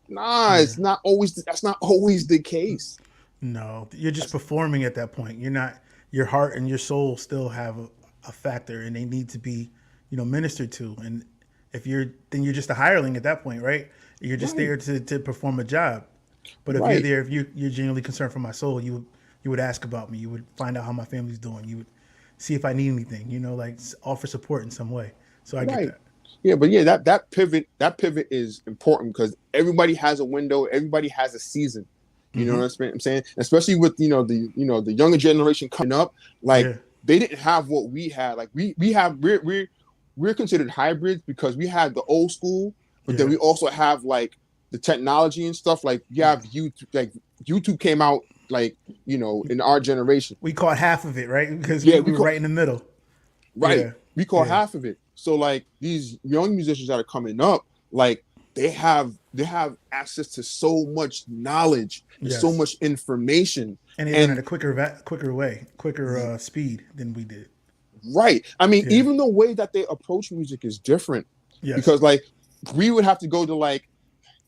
nah, it's not always. That's not always the case. No, you're just performing at that point. You're not. Your heart and your soul still have a factor, and they need to be, ministered to. And then you're just a hireling at that point, right? You're just there to perform a job. But if you're there, if you're genuinely concerned for my soul, you would ask about me. You would find out how my family's doing. You would see if I need anything. Like offer support in some way. So I get that. Yeah, but that pivot is important because everybody has a window. Everybody has a season. You know what I'm saying? Especially with the younger generation coming up, like they didn't have what we had. Like we're considered hybrids because we had the old school, but then we also have like the technology and stuff. Like you have YouTube, like YouTube came out like in our generation. We caught half of it, right? Because we were right in the middle. Right, Yeah. we caught half of it. So like these young musicians that are coming up, like they have access to so much knowledge and so much information, and they learn at a quicker speed than we did. Right. I mean, even the way that they approach music is different. Because like we would have to go to like,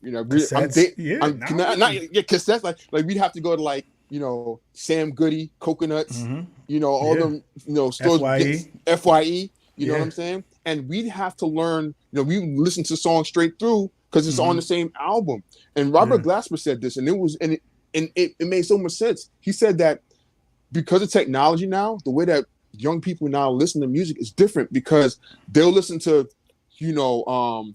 cassettes. Cassettes. Like we'd have to go to like, Sam Goody, Coconuts, all them, stores, FYE. You know what I'm saying? And we'd have to learn, we listen to songs straight through because it's on the same album. And Robert Glasper said this, and it made so much sense. He said that because of technology now, the way that young people now listen to music is different because they'll listen to, they'll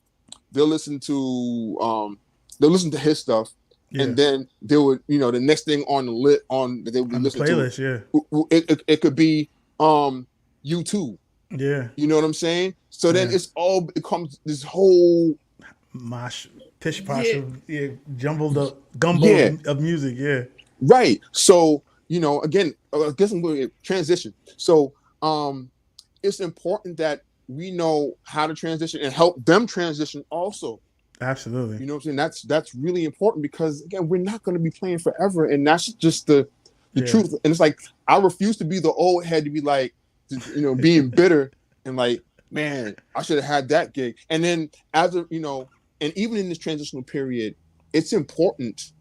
listen to his stuff. And then they would, the next thing on the they would be listening to playlist, it could be YouTube. Yeah. You know what I'm saying? So then it becomes this whole pish posh of jumbled up gumbo of music. Yeah. Right. So, again, I guess I'm going to transition. So it's important that we know how to transition and help them transition also. Absolutely. You know what I'm saying? That's really important because again, we're not going to be playing forever. And that's just the truth. And it's like, I refuse to be the old head to be like, being bitter and like, man, I should have had that gig. And then and even in this transitional period, it's important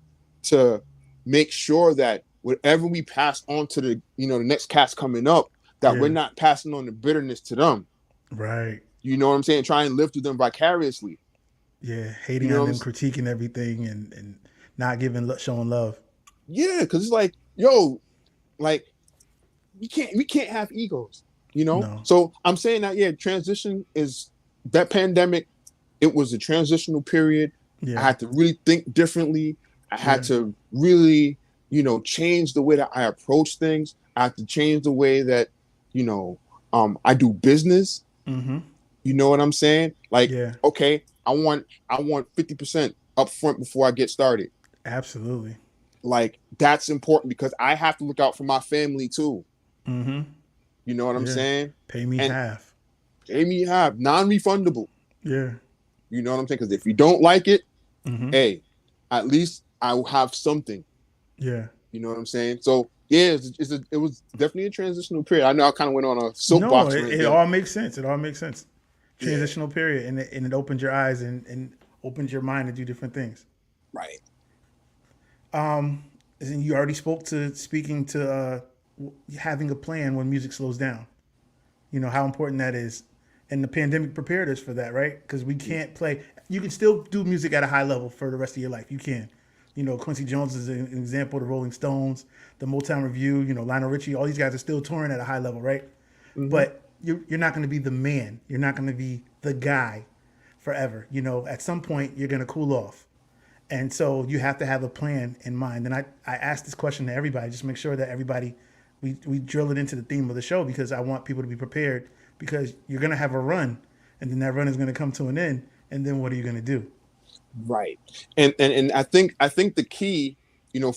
to make sure that whatever we pass on to the next cast coming up, that we're not passing on the bitterness to them. Right. You know what I'm saying? Try and live through them vicariously. Yeah, hating on them, critiquing everything, and not showing love. Yeah, because it's like, like we can't have egos, No. So I'm saying that transition is that pandemic. It was a transitional period. Yeah. I had to really think differently. I had to really, change the way that I approach things. I had to change the way that, I do business. Mm-hmm. You know what I'm saying? Like, okay, I want 50% up front before I get started. Absolutely. Like, that's important because I have to look out for my family too. Mm-hmm. You know what I'm saying? Pay me half. Pay me half. Non-refundable. Yeah. You know what I'm saying? Because if you don't like it, hey, at least I will have something. Yeah. You know what I'm saying? So, it was definitely a transitional period. I know I kind of went on a soapbox. No, it all makes sense. It all makes sense. Transitional period, and it opened your eyes and opened your mind to do different things. Right. And you already speaking to having a plan when music slows down. You know how important that is, and the pandemic prepared us for that, right? Because we can't play. You can still do music at a high level for the rest of your life. You can. You know, Quincy Jones is an example. The Rolling Stones, the Motown Review. You know, Lionel Richie. All these guys are still touring at a high level, right? Mm-hmm. But you're not going to be the man. You're not going to be the guy forever. You know, at some point you're going to cool off. And so you have to have a plan in mind. And I asked this question to everybody, just make sure that everybody, we drill it into the theme of the show, because I want people to be prepared, because you're going to have a run, and then that run is going to come to an end. And then what are you going to do? Right. And I think the key,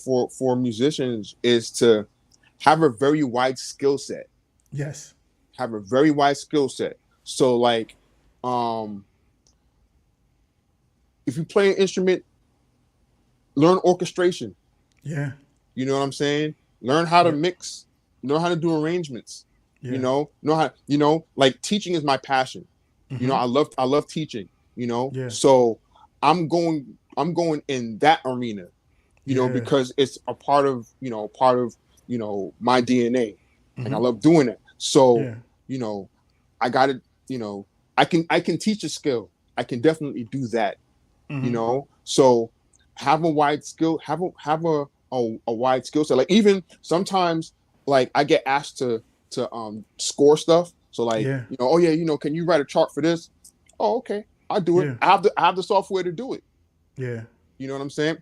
for musicians is to have a very wide skill set. Yes. Have a very wide skill set. So like, if you play an instrument, learn orchestration. Yeah. You know what I'm saying? Learn how to mix, know how to do arrangements. Yeah. Know how, like teaching is my passion. Mm-hmm. I love teaching, Yeah. So I'm going in that arena, because it's a part of my DNA, and I love doing it. So, I got to, I can teach a skill. I can definitely do that, so have a wide skill, have a wide skill set. Like even sometimes, like I get asked to score stuff. So like, can you write a chart for this? Oh, okay, I'll do it. I have the software to do it. Yeah. You know what I'm saying?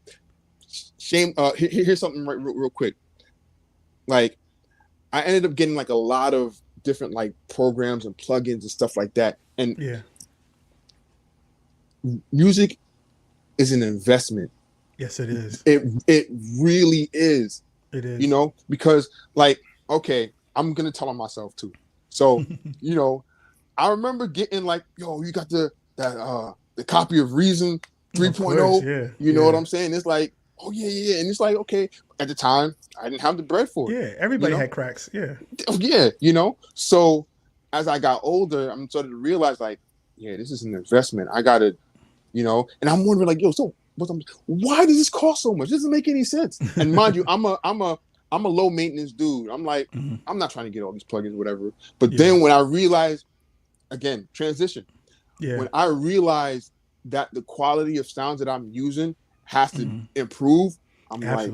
Here's something real quick. Like I ended up getting like a lot of different like programs and plugins and stuff like that. And music is an investment. Yes, it is. It really is. It is. Because like, okay, I'm gonna tell on myself too. So, I remember getting like, you got the copy of Reason 3.0. You know what I'm saying? It's like, oh yeah. And it's like, okay, at the time I didn't have the bread for it. Yeah, everybody had cracks. Yeah. Yeah, So as I got older, I'm starting to realize like, yeah, this is an investment. I gotta, and I'm wondering like, so why does this cost so much? It doesn't make any sense. And mind you, I'm a low maintenance dude. I'm like, I'm not trying to get all these plugins, whatever. But then when I realized, again, transition. Yeah. When I realized that the quality of sounds that I'm using has to improve, I'm like,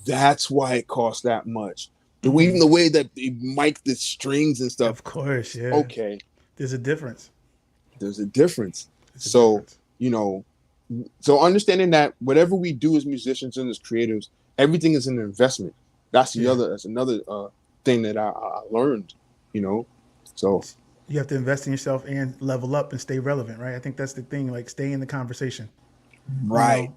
that's why it costs that much. Even the way that they mic the strings and stuff. Of course, yeah. Okay. There's a difference. So, so understanding that whatever we do as musicians and as creatives, everything is an investment. That's another thing that I learned, So you have to invest in yourself and level up and stay relevant, right? I think that's the thing, like stay in the conversation. Right.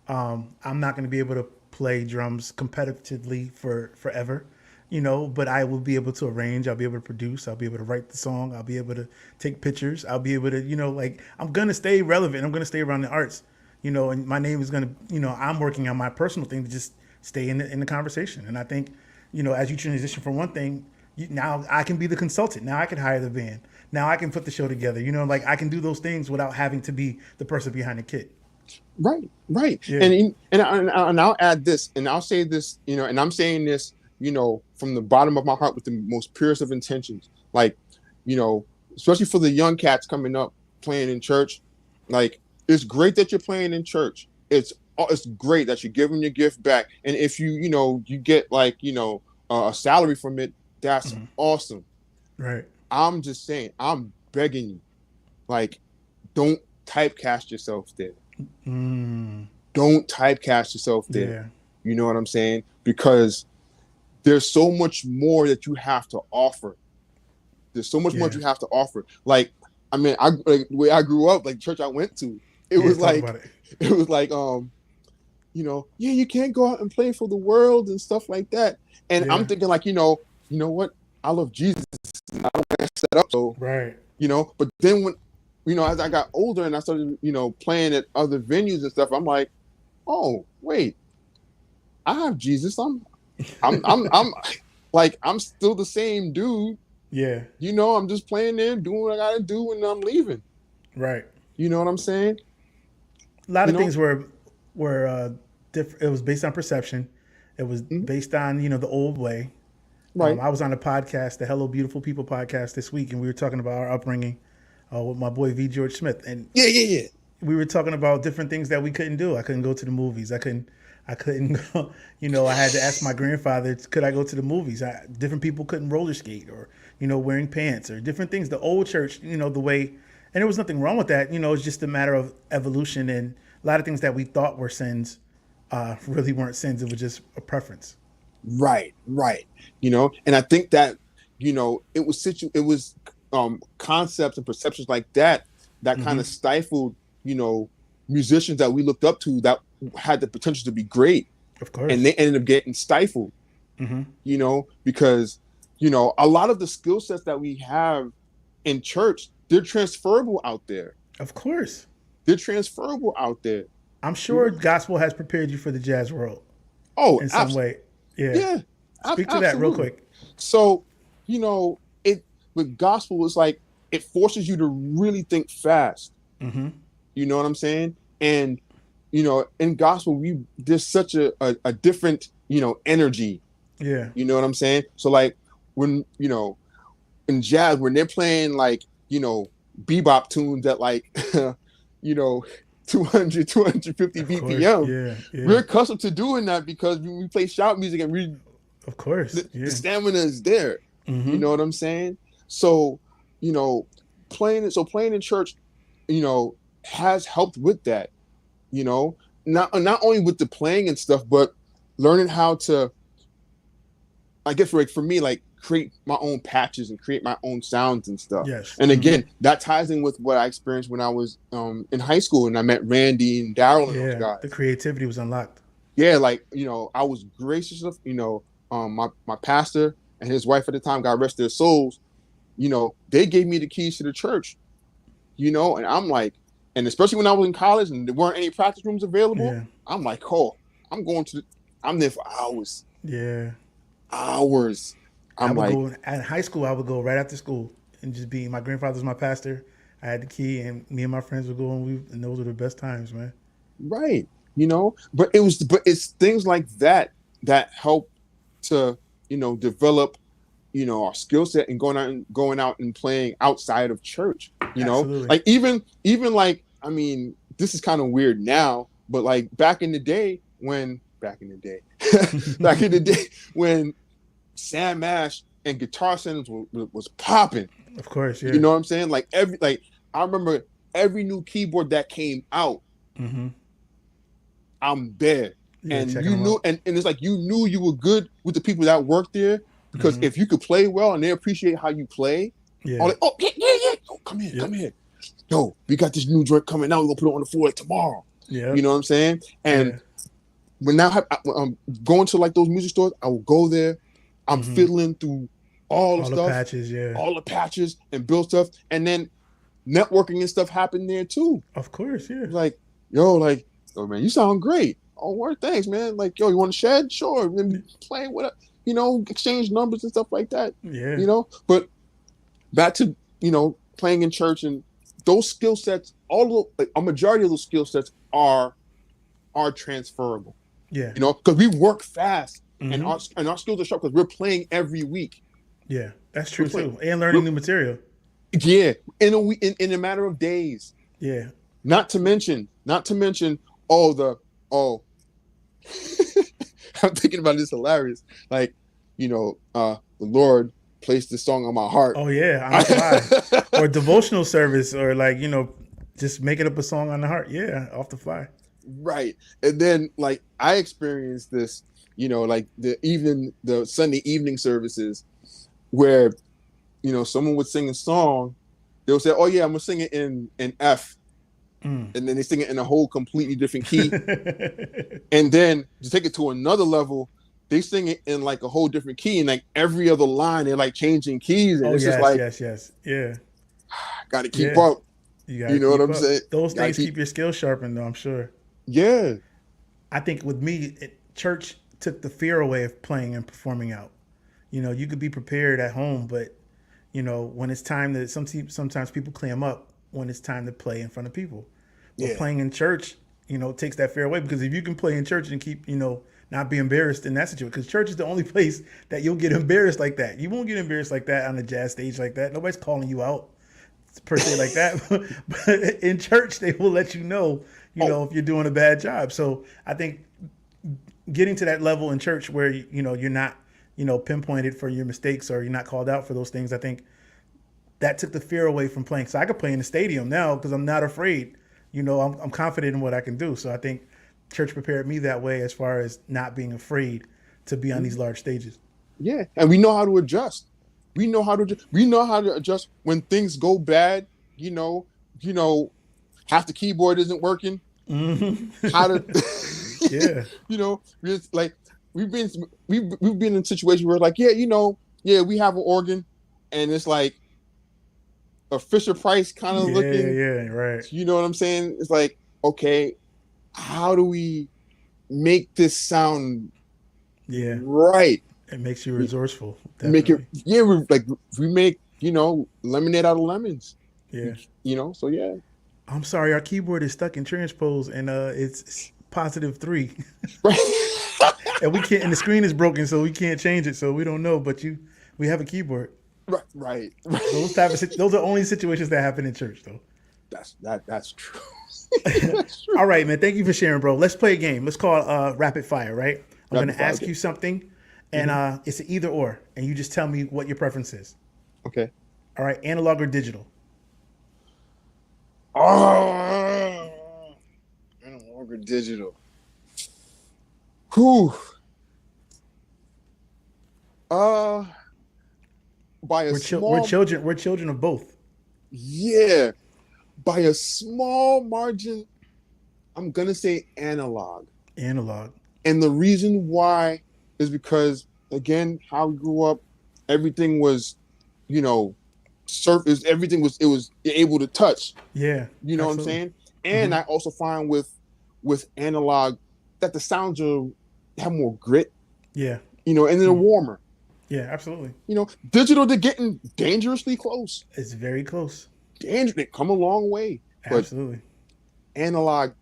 I'm not going to be able to play drums competitively forever, but I will be able to arrange. I'll be able to produce. I'll be able to write the song. I'll be able to take pictures. I'll be able to, I'm going to stay relevant. I'm going to stay around the arts, and my name is going to, I'm working on my personal thing to just stay in the conversation. And I think, as you transition from one thing, now I can be the consultant. Now I can hire the band. Now I can put the show together. I can do those things without having to be the person behind the kit. Right. Yeah. And I'll add this, and I'll say this, and I'm saying this, from the bottom of my heart with the most purest of intentions. Like, especially for the young cats coming up playing in church, like it's great that you're playing in church. It's great that you're giving your gift back, and if you get like a salary from it, that's awesome. Right. I'm just saying, I'm begging you, like, don't typecast yourself there. Don't typecast yourself there. Yeah. You know what I'm saying? Because there's so much more that you have to offer. There's so much more you have to offer. Like, I mean, the way I grew up, like church I went to, it was like, you can't go out and play for the world and stuff like that. And I'm thinking like, you know what? I love Jesus. I don't want to set up. So, right. But then when, as I got older and I started, playing at other venues and stuff, I'm like, oh, wait, I have Jesus. I'm like, I'm still the same dude. Yeah. I'm just playing there, doing what I gotta do, and I'm leaving. Right. You know what I'm saying? A lot You of know? things were different. It was based on perception. It was Mhm. based on the old way. Right. I was on a podcast, the Hello Beautiful People podcast this week, and we were talking about our upbringing with my boy V. George Smith, and Yeah, yeah, yeah. we were talking about different things that we couldn't do. I couldn't go to the movies. I couldn't go. I had to ask my grandfather, could I go to the movies? Different people couldn't roller skate or wearing pants or different things. The old church, the way, and there was nothing wrong with that. It's just a matter of evolution, and a lot of things that we thought were sins really weren't sins. It was just a preference. Right, right. And I think that, it was concepts and perceptions like that that kind Mm-hmm. of stifled, musicians that we looked up to that had the potential to be great. Of And course. they ended up getting stifled, Mm-hmm. because, a lot of the skill sets that we have in church, they're transferable out there. Of course. They're transferable out there. I'm You sure know? gospel has prepared you for the jazz world Oh, in some way. Yeah. yeah, Speak to that real absolutely. quick. So, it with gospel is like it forces you to really think fast. Mm-hmm. You know what I'm saying? And in gospel, there's such a different, energy. Yeah. You know what I'm saying? So like when, in jazz, when they're playing like, bebop tunes at like, you know, 250 Of course. BPM, Yeah. we're Yeah. accustomed to doing that because when we play shout music and Of course. the Yeah. stamina is there. You Mm-hmm. know what I'm saying? So, playing in church, has helped with that, not only with the playing and stuff, but learning how to, I guess, like for me, like create my own patches and create my own sounds and stuff. Yes. And Mm-hmm. again, that ties in with what I experienced when I was in high school and I met Randy and Daryl and those Yeah. guys. The creativity was unlocked. Yeah, like, I was gracious of, my pastor and his wife at the time, God rest their souls, they gave me the keys to the church, and I'm like, and especially when I was in college and there weren't any practice rooms available, Yeah. I'm like, oh, I'm there for hours. Yeah. Hours. I I'm would like, go in high school. I would go right after school and just be. My grandfather's my pastor. I had the key, and me and my friends would go, and those were the best times, man. right, but it's things like that that help to, develop, our skill set and going out and playing outside of church, Absolutely. like even like, I mean, this is kind of weird now, but like back in the day back in the day when Sam Ash and Guitar Centers was popping. Of course. Yeah. You know what I'm saying? Like I remember every new keyboard that came out, Mm-hmm. I'm there. Yeah. And Checking you them knew, out. and it's like you knew you were good with the people that worked there because Mhm. if you could play well and they appreciate how you play, Yeah. all like, oh yeah, yeah, yeah, oh, come here, Yep. come here. Yo, we got this new joint coming out. We're gonna put it on the floor like tomorrow. Yeah. You know what I'm saying? And Yeah. when now I'm going to like those music stores, I will go there. I'm Mhm. fiddling through all the All the stuff, patches. Yeah. all the patches and build stuff, and then networking and stuff happened there too. Of course. Yeah. Like, oh man, you sound great. Oh, word, thanks, man. Like, yo, you want to shed? Sure. And then play whatever, exchange numbers and stuff like that. Yeah. But back to playing in church and those skill sets, a majority of those skill sets are transferable. Yeah. Because we work fast Mhm. and our skills are sharp because we're playing every week. Yeah. That's true We're playing- too. And learning new material. Yeah, in a week, in a matter of days. Yeah. Not to mention, I'm thinking about this hilarious. Like, the Lord placed this song on my heart. Oh yeah. On the fly. Or devotional service, or like just making up a song on the heart. Yeah. Off the fly. Right. And then like I experienced this, like the Sunday evening services where, someone would sing a song, they would say, oh yeah, I'm gonna sing it in F. Mm. And then they sing it in a whole completely different key. And then to take it to another level, they sing it in like a whole different key, and like every other line they're like changing keys, and Oh it's yes, just like, yes. Yeah. gotta keep Yeah. up. You know what I'm saying? Those Gotta things keep your skills sharpened, though, I'm sure. Yeah. I think with me, church took the fear away of playing and performing out. You could be prepared at home, but when it's time sometimes people clam up when it's time to play in front of people. But Yeah. playing in church, takes that fear away. Because if you can play in church and keep, not be embarrassed in that situation, because church is the only place that you'll get embarrassed like that. You won't get embarrassed like that on a jazz stage like that. Nobody's calling you out per se like that. But in church, they will let you know, if you're doing a bad job. So I think getting to that level in church where, you're not, pinpointed for your mistakes or you're not called out for those things, I think that took the fear away from playing. So I could play in the stadium now because I'm not afraid. I'm confident in what I can do. So I think church prepared me that way as far as not being afraid to be on these large stages. Yeah, and we know how to adjust. We know how to adjust when things go bad. Half the keyboard isn't working. Mm-hmm. How to, yeah. It's like we've been in situations where like, we have an organ, and it's like a Fisher Price kind of looking. Yeah, right. You know what I'm saying? It's like, okay, how do we make this sound right? It makes you resourceful. Definitely. We make lemonade out of lemons. Yeah. So yeah. I'm sorry, our keyboard is stuck in transpose and it's +3. Right. And we can't, and the screen is broken, so we can't change it. So we don't know, but we have a keyboard. Right. Those are only situations that happen in church, though. That's true. That's true. All right, man. Thank you for sharing, bro. Let's play a game. Let's call it rapid fire, right? I'm going to ask you something, and it's an either or, and you just tell me what your preference is. Okay. All right. Analog or digital? Oh, analog or digital? Whew. We're children of both. Yeah. By a small margin, I'm going to say analog. Analog. And the reason why is because, again, how we grew up, everything was, surface, everything was able to touch. Yeah. You know what I'm saying? And I also find with analog that the sounds have more grit. Yeah. And they're warmer. Yeah, absolutely. Digital, they're getting dangerously close. It's very close. They come a long way. Absolutely. But analog,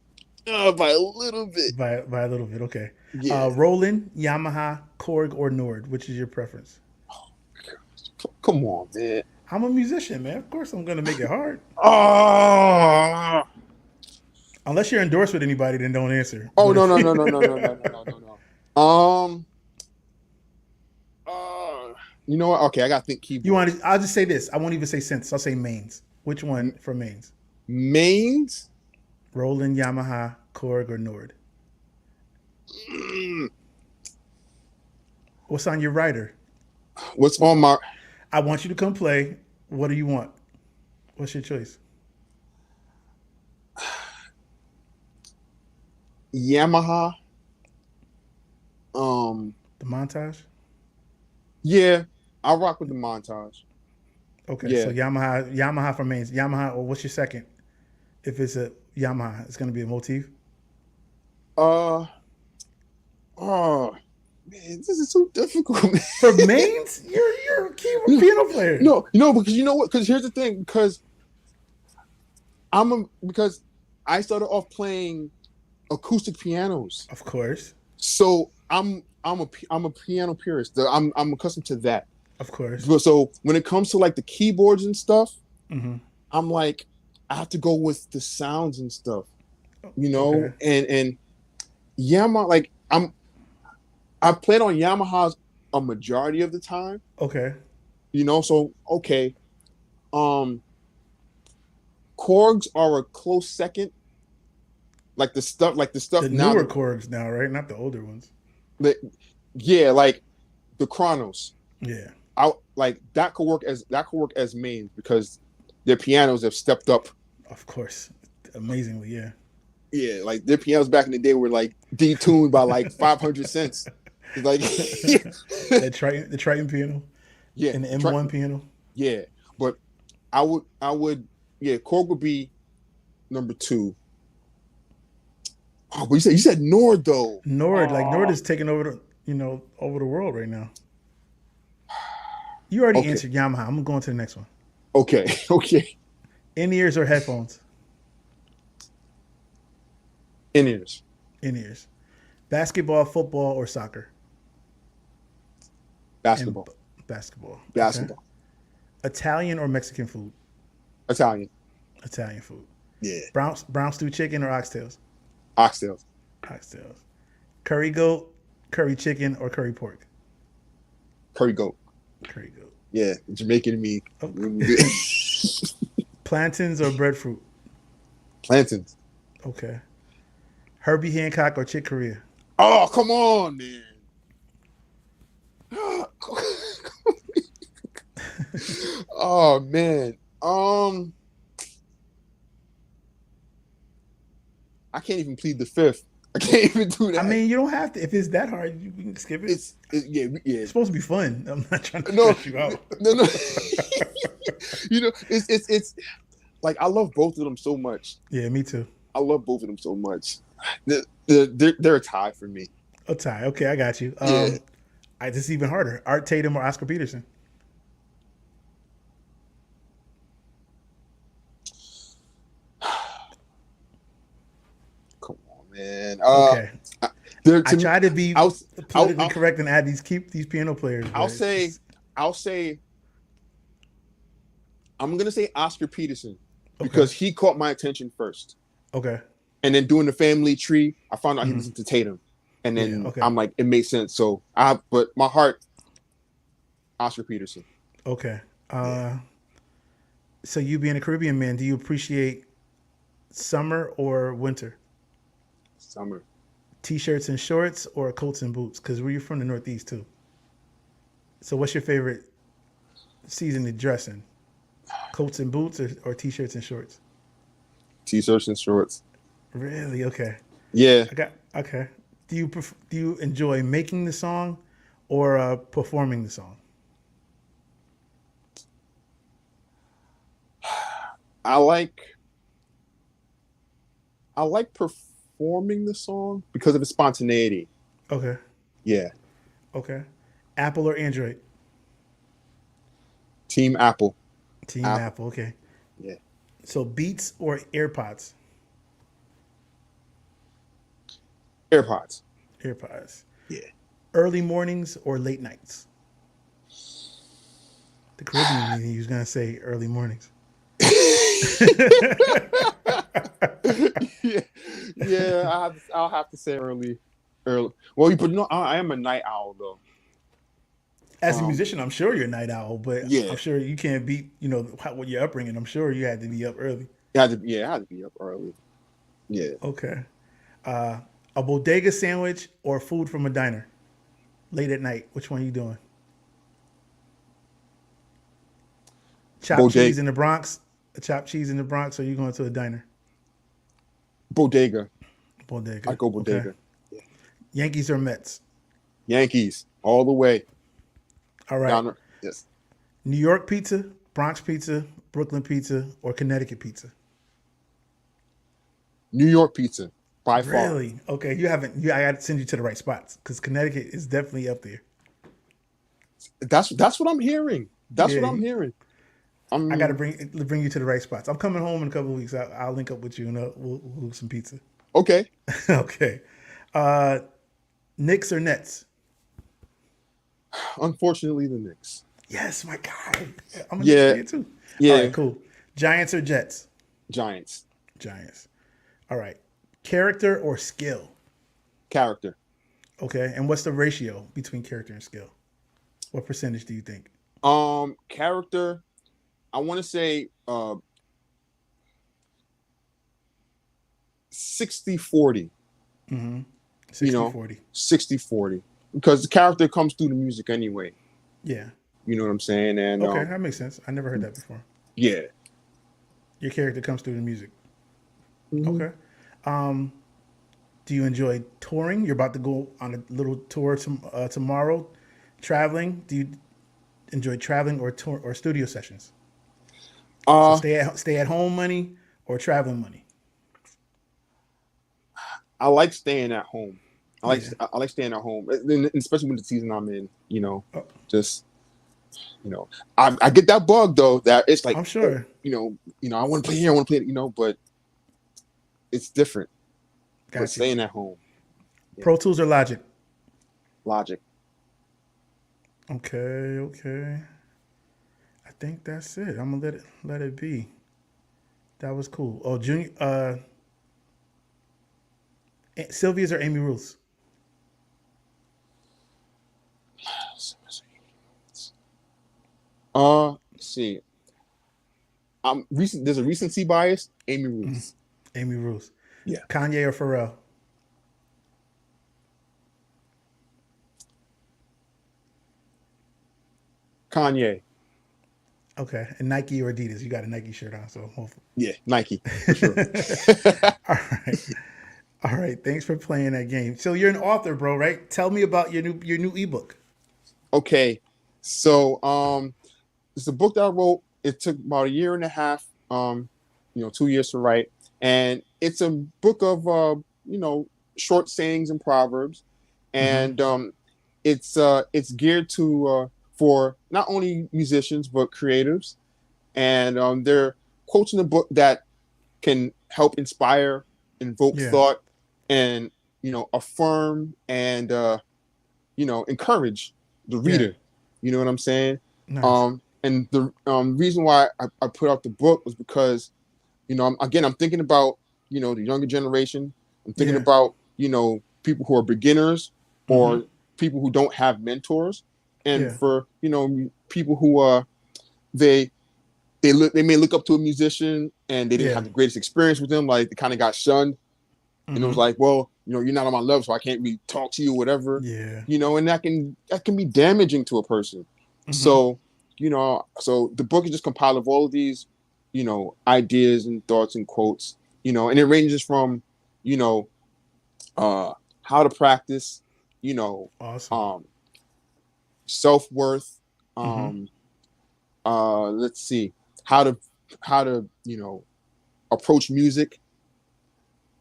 by a little bit. By a little bit, okay. Yeah. Roland, Yamaha, Korg, or Nord? Which is your preference? Oh, come on, man. I'm a musician, man. Of course I'm going to make it hard. Oh. Unless you're endorsed with anybody, then don't answer. Oh, no. You know what? Okay, I got to think keyboard. I'll just say this. I won't even say synths. I'll say mains. Which one for mains? Mains? Roland, Yamaha, Korg, or Nord? What's on your rider? What's on my... I want you to come play. What do you want? What's your choice? Yamaha. The Montage? Yeah, I'll rock with the Montage. Okay, yeah. So Yamaha for mains. Yamaha, or what's your second? If it's a Yamaha, it's going to be a motif? Man, this is so difficult, man. For mains? You're a keyboard piano player. No, because you know what? Because here's the thing. Because I started off playing acoustic pianos. Of course. So I'm a piano purist. I'm accustomed to that. Of course. So when it comes to like the keyboards and stuff, I'm like, I have to go with the sounds and stuff, okay. and Yamaha, like I've played on Yamahas a majority of the time. Okay. So okay. Korgs are a close second. Like the stuff the now. Newer Korgs now, right? Not the older ones. Yeah, like the Chronos. Yeah. That could work as mains because their pianos have stepped up. Of course. Amazingly, yeah. Yeah, like their pianos back in the day were like detuned by like 500 cents. Like the Triton piano. Yeah. And the M1 piano. Yeah. But I would Korg would be number 2. Oh, but you said Nord though. Nord is taking over over the world right now. You already answered Yamaha. I'm going to the next one. Okay. In-ears or headphones? In-ears. In-ears. Basketball, football, or soccer? And Basketball. basketball. Okay. Basketball. Italian or Mexican food? Italian. Italian food. Yeah. Brown stew chicken or oxtails? Oxtails. Oxtails. Curry goat, curry chicken, or curry pork? Curry goat. Curry goat. Yeah. Jamaican to me. Oh. Plantains or breadfruit? Plantains. Okay. Herbie Hancock or Chick Corea? Oh, come on, man. Oh man. I can't even plead the fifth. I can't even do that. I mean, you don't have to. If it's that hard, we can skip it. Yeah. It's supposed to be fun. I'm not trying to stress you out. No. It's like I love both of them so much. Yeah, me too. I love both of them so much. They're a tie for me. A tie. Okay, I got you. Yeah. This is even harder. Art Tatum or Oscar Peterson? Come on, man. Okay. I try to be politically I'll, correct and add keep these piano players. I'll say I'm gonna say Oscar Peterson because he caught my attention first. Okay. And then doing the family tree, I found out he listened to Tatum. And then I'm like, it made sense. So but my heart, Oscar Peterson. Okay. So you being a Caribbean man, do you appreciate summer or winter? Summer. T-shirts and shorts or coats and boots? Because you're from the Northeast too. So what's your favorite season to dress in? Coats and boots or T-shirts and shorts? T-shirts and shorts. Really? Okay. Yeah. Okay. Do you enjoy making the song or performing the song? I like performing the song because of its spontaneity. Okay. Yeah. Okay. Apple or Android? Team Apple. Team Apple. Okay. Yeah. So Beats or AirPods? AirPods. AirPods. Yeah. Early mornings or late nights? The Caribbean, he was gonna say early mornings. Yeah. I'll have to say early. Well, but no, I am a night owl though. As a musician, I'm sure you're a night owl, but yeah. I'm sure you can't beat what your upbringing. I'm sure you had to be up early. I had to be up early. Yeah. Okay. A bodega sandwich or food from a diner late at night? Which one are you doing? Chopped cheese in the Bronx? Chopped cheese in the Bronx, or are you going to a diner? Bodega. Bodega. I go bodega. Okay. Yeah. Yankees or Mets? Yankees all the way. All right. Yes. New York pizza, Bronx pizza, Brooklyn pizza, or Connecticut pizza? New York pizza, by far. Really? Okay. I got to send you to the right spots because Connecticut is definitely up there. That's what I'm hearing. What I'm hearing. I got to bring you to the right spots. I'm coming home in a couple of weeks. I'll link up with you and we'll do some pizza. Okay. Okay. Knicks or Nets? Unfortunately, the Knicks. Yes, my guy. I'm a Knicks fan too. Yeah. All right, cool. Giants or Jets? Giants. All right. Character or skill? Character. Okay. And what's the ratio between character and skill? What percentage do you think? Character, I want to say 60-40. Mm-hmm. 60-40. 60-40. Because the character comes through the music anyway. Yeah. You know what I'm saying? And okay, that makes sense. I never heard that before. Yeah. Your character comes through the music. Mm-hmm. Okay. Do you enjoy touring? You're about to go on a little tour tomorrow. Traveling. Do you enjoy traveling or tour or studio sessions? So stay at home money or traveling money? I like staying at home. I like staying at home, especially when the season I'm in. I get that bug though. That it's like I'm sure. I want to play here, I want to play. But it's different. but Got you. staying at home. Yeah. Pro Tools or Logic? Logic. Okay, okay. I think that's it. I'm gonna let it be. That was cool. Oh, Junior, Sylvia's or Amy Ruth's? Let's see. There's a recency bias. Amy Ruth. Amy Ruth's. Yeah. Kanye or Pharrell? Kanye. Okay, and Nike or Adidas? You got a Nike shirt on, so hopefully. Yeah, Nike for sure. All right, all right. Thanks for playing that game. So you're an author, bro, right? Tell me about your new ebook. Okay, so it's a book that I wrote. It took about a year and a half, 2 years to write, and it's a book of short sayings and proverbs, and it's geared to for not only musicians but creatives, and there are quotes in the book that can help inspire, invoke thought, and affirm and encourage the reader. You know what I'm saying? Nice. And the reason why I put out the book was because I'm thinking about the younger generation. I'm thinking about people who are beginners or people who don't have mentors, and for people who they may look up to a musician and they didn't have the greatest experience with them, like they kind of got shunned, and it was like, well, you're not on my level, so I can't really talk to you, or whatever. And that can be damaging to a person. So so the book is just compiled of all of these ideas and thoughts and quotes, and it ranges from how to practice awesome. Self-worth, let's see, how to approach music,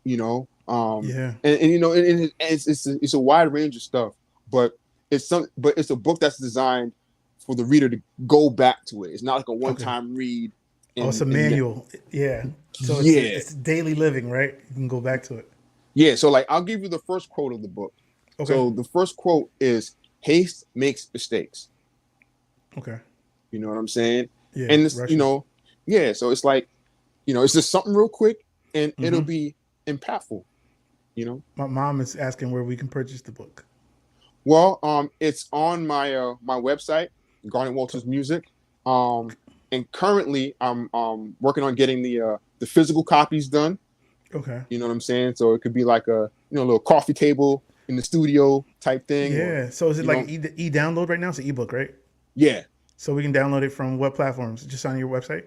and it's a wide range of stuff, but it's a book that's designed for the reader to go back to it. It's not like a one-time read. It's a manual. So it's daily living, right? You can go back to it. Yeah. So like, I'll give you the first quote of the book. Okay. So the first quote is, "Haste makes mistakes." Okay. You know what I'm saying? Yeah. And it's, so it's like, it's just something real quick and it'll be impactful, My mom is asking where we can purchase the book. Well, it's on my my website, Garnett Walters Music. And currently I'm working on getting the physical copies done. Okay. You know what I'm saying? So it could be like a little coffee table in the studio type thing. Yeah. So is it like an e-download right now? It's an ebook, right? Yeah. So we can download it from what platforms? Just on your website?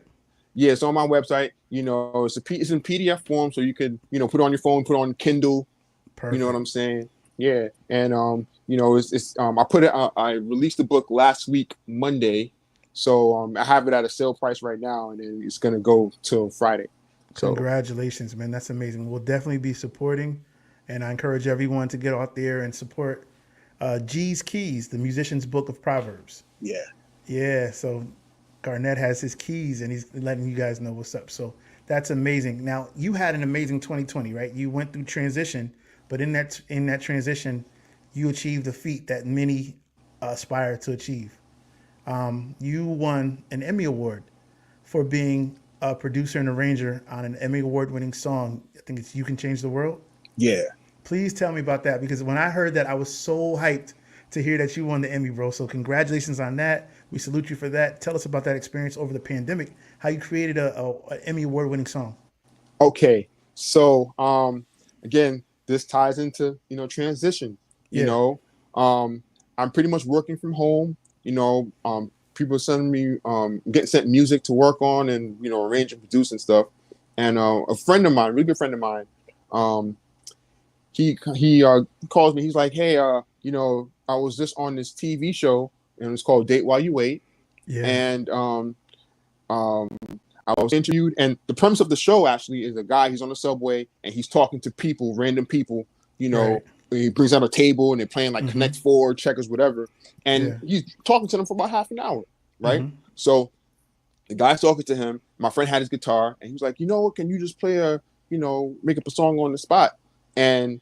Yeah, it's on my website. It's in PDF form, so you could put it on your phone, put it on Kindle. Perfect. You know what I'm saying? Yeah. And I released the book last week, Monday. So I have it at a sale price right now, and then it's gonna go till Friday. So congratulations, man. That's amazing. We'll definitely be supporting, and I encourage everyone to get out there and support G's Keys, the musician's book of Proverbs. Yeah. Yeah. So Garnett has his keys, and he's letting you guys know what's up. So that's amazing. Now, you had an amazing 2020, right? You went through transition, but in that transition, you achieved a feat that many aspire to achieve. You won an Emmy Award for being a producer and arranger on an Emmy Award-winning song. I think it's "You Can Change the World." Yeah. Please tell me about that, because when I heard that, I was so hyped to hear that you won the Emmy, bro. So congratulations on that. We salute you for that. Tell us about that experience over the pandemic, how you created a Emmy Award-winning song. Okay. So, again, this ties into, transition. I'm pretty much working from home. People sending me, getting sent music to work on and, arrange and produce and stuff. And a friend of mine, really good friend of mine, he calls me. He's like, "Hey, I was just on this TV show, and it's called Date While You Wait." Yeah. And I was interviewed, and the premise of the show actually is a guy. He's on the subway and he's talking to people, random people. Right. He brings out a table and they're playing like Connect Four, checkers, whatever. And he's talking to them for about half an hour, right? So the guy's talking to him. My friend had his guitar, and he was like, "Can you just play make up a song on the spot?" and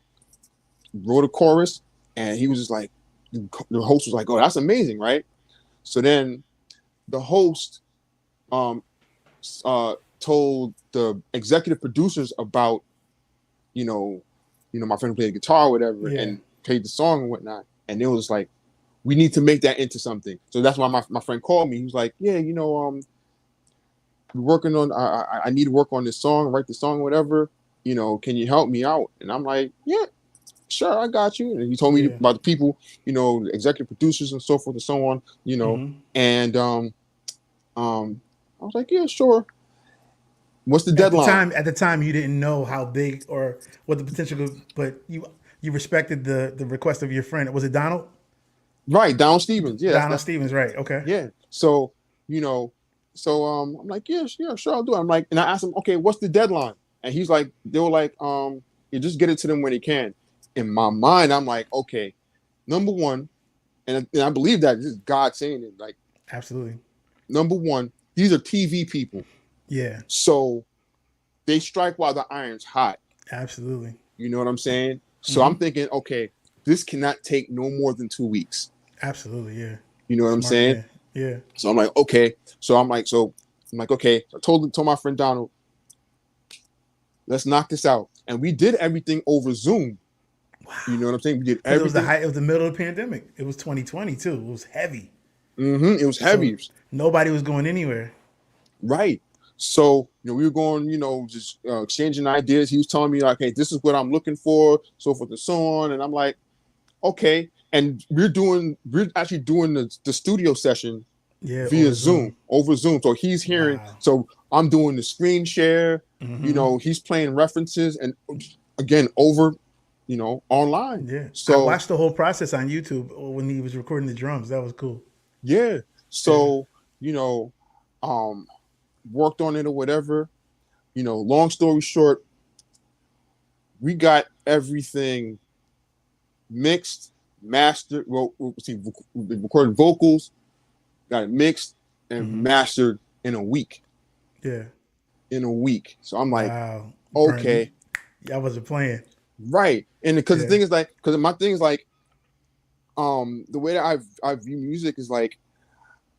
wrote a chorus, and he was just like, the host was like, "Oh, that's amazing, right?" So then the host told the executive producers about, my friend who played guitar or whatever, and played the song and whatnot, and they was like, "We need to make that into something." So that's why my friend called me. He was like, "Yeah, we're working on. I need to work on this song, write the song, whatever. Can you help me out?" And I'm like, "Yeah, sure, I got you." And he told me about the people, the executive producers and so forth and so on, and I was like, "Yeah, sure." What's the deadline? At the time, you didn't know how big or what the potential could, but you respected the request of your friend. Was it Donald? Right, Donald Stevens. Yeah, Donald that's Stevens, right? Okay. yeah. So, I'm like, yeah, sure, I'll do it. I'm like, and I asked him, okay, what's the deadline? And he's like, they were like, you just get it to them when they can. In my mind, I'm like, okay, number one, and I believe that this is God saying it. Like, absolutely. Number one, these are TV people. Yeah. So they strike while the iron's hot. Absolutely. You know what I'm saying? So I'm thinking, okay, this cannot take no more than 2 weeks. Absolutely, yeah. You know what I'm saying? Yeah. So I'm like, okay. So I'm like, okay. I told my friend Donald, let's knock this out. And we did everything over Zoom. Wow. You know what I'm saying? We did everything. It was the middle of the pandemic. It was 2020 too. It was heavy. It was heavy. So nobody was going anywhere. Right. So, we were going, just exchanging ideas. He was telling me, like, hey, this is what I'm looking for, so forth and so on. And I'm like, okay. And we're actually doing the studio session via over Zoom. So he's hearing, so I'm doing the screen share, he's playing references and again, over, online. Yeah. So I watched the whole process on YouTube when he was recording the drums. That was cool. Yeah. So, worked on it or whatever, long story short, we got everything mixed, mastered. Well, we recorded vocals, got it mixed and mastered in a week. Yeah. In a week. So I'm like, wow. Okay. I wasn't playing. Right. And because the thing is like, because my thing is like, the way that I view music is like,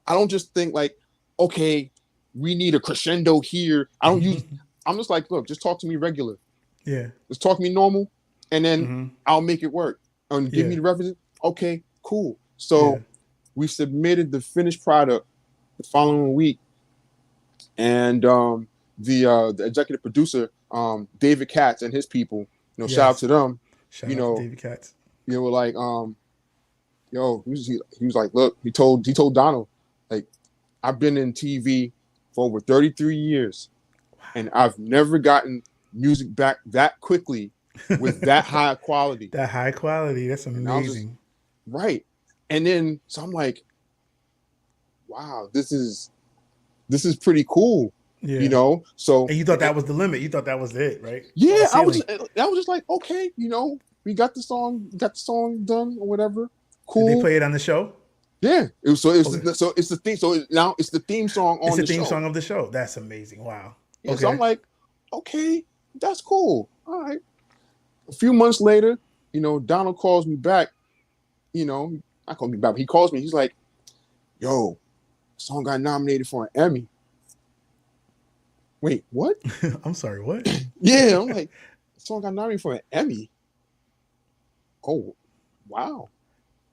I don't just think like, okay, we need a crescendo here. I'm just like, look, just talk to me regular. Yeah. Just talk to me normal, and then I'll make it work. And give me the references. Okay, cool. So we submitted the finished product the following week, and the executive producer, David Katz and his people, shout out to them. Shout out to David Katz. They were like, he was like, look, he told Donald, like, I've been in TV for over 33 years, and I've never gotten music back that quickly with that high quality. That high quality, that's amazing. Right. And then, so I'm like, wow, this is pretty cool. Yeah. So. And you thought that was the limit. You thought that was it, right? Yeah, I was just like, okay, we got the song done or whatever. Cool. Did they play it on the show? Yeah, it's the theme. So now it's the theme song on the show. It's the theme song of the show. That's amazing. Wow. Yeah, okay. So I'm like, okay, that's cool. All right. A few months later, Donald calls me back. I call me back. But he calls me. He's like, "Yo, the song got nominated for an Emmy." Wait, what? I'm sorry, what? Yeah, I'm like, the song got nominated for an Emmy. Oh, wow.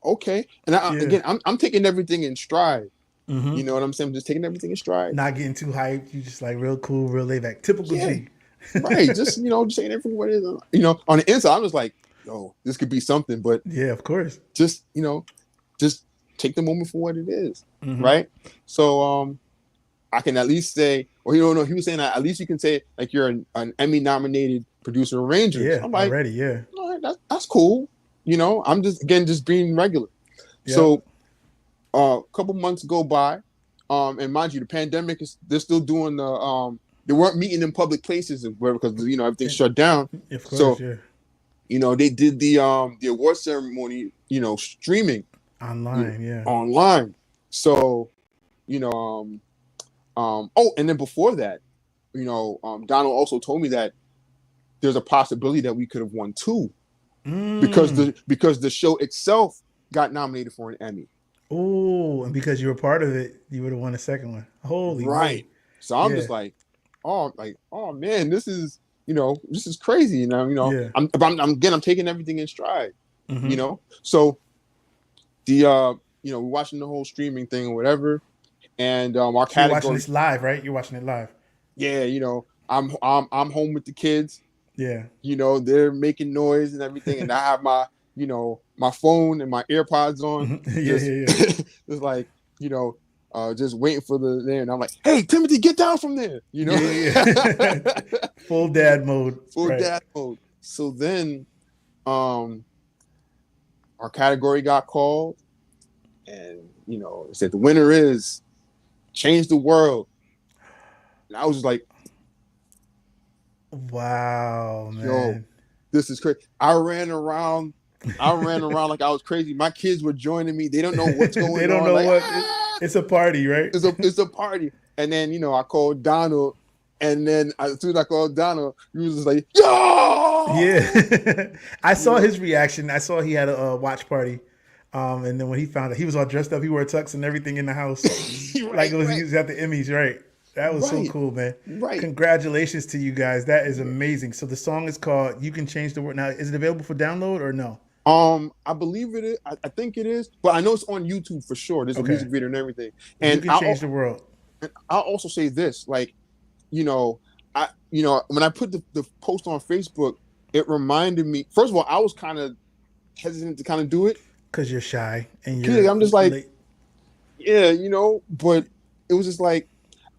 Okay. And again, I'm taking everything in stride. You know what I'm saying? I'm just taking everything in stride. Not getting too hyped. You just like real cool, real laid back. Typical G. Right. Just, just saying everything what it is. On the inside, I'm just like, yo, this could be something. But yeah, of course. Just, just take the moment for what it is. Right. So I can at least say, or he was saying that at least you can say like you're an Emmy nominated producer arranger. Yeah, I'm like, already, yeah. All right, that's cool. I'm just being regular. Yep. So a couple months go by, and mind you, the pandemic they're still doing the they weren't meeting in public places because everything's shut down. Of course, they did the award ceremony, streaming online, online. So, and then before that, Donald also told me that there's a possibility that we could have won 2 Mm. because the show itself got nominated for an Emmy. Oh, and because you were part of it, you would have won a second one. Holy moly. Right. So I'm Yeah. just oh man, this is this is crazy. Yeah. I'm taking everything in stride. Mm-hmm. So the we're watching the whole streaming thing or whatever, and our So you're watching category. this live, right? You're watching it live. Yeah, I'm home with the kids. Yeah. They're making noise and everything, and I have my phone and my AirPods on, Yeah, just yeah, yeah. just like just waiting for there, and I'm like, hey, Timothy, get down from there, Yeah, yeah. Full dad mode. full Right. dad mode. So then, our category got called, and it said the winner is Change the World, and I was just like, Wow, man. yo, this is crazy. I ran around like I was crazy. My kids were joining me. They don't know what's going on. They don't know like, what. It's a party, right? It's a party. And then I called Donald, and then as soon as I called Donald, he was just like, yo! Yeah. I saw his reaction. I saw he had a watch party. And then when he found out, he was all dressed up. He wore a tux and everything in the house. Like he was at the Emmys, right? That was so cool, man. Right. Congratulations to you guys. That is amazing. So the song is called You Can Change the World. Now, is it available for download or no? I believe it is. I think it is, but I know it's on YouTube for sure. There's a music video and everything. And You Can Change the World. And I'll also say this, like, when I put the post on Facebook, it reminded me. First of all, I was kind of hesitant to kind of do it because you're shy and I'm just like, yeah, but it was just like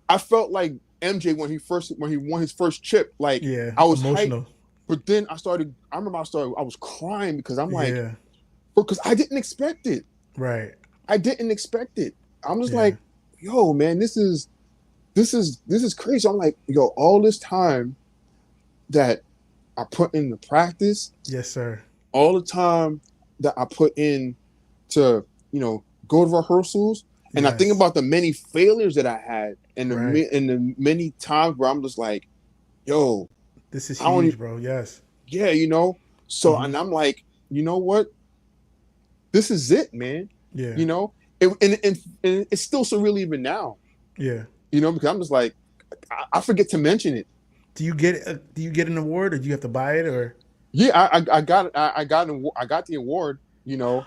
I felt like MJ when he won his first chip. Like, yeah, I was emotional. hyped, but then I was crying because I'm like, because I didn't expect it. Right. I didn't expect it. I'm just like, yo, man, this is crazy. I'm like, yo, all this time that I put into practice. Yes, sir. All the time that I put in to, go to rehearsals. And I think about the many failures that I had and the many times where I'm just like, yo, this is huge, bro. Yes. Yeah, So, and I'm like, you know what? This is it, man. Yeah. And it's still surreal even now. Yeah. Because I'm just like, I forget to mention it. Do you get an award, or do you have to buy it, or? Yeah, I got the award. You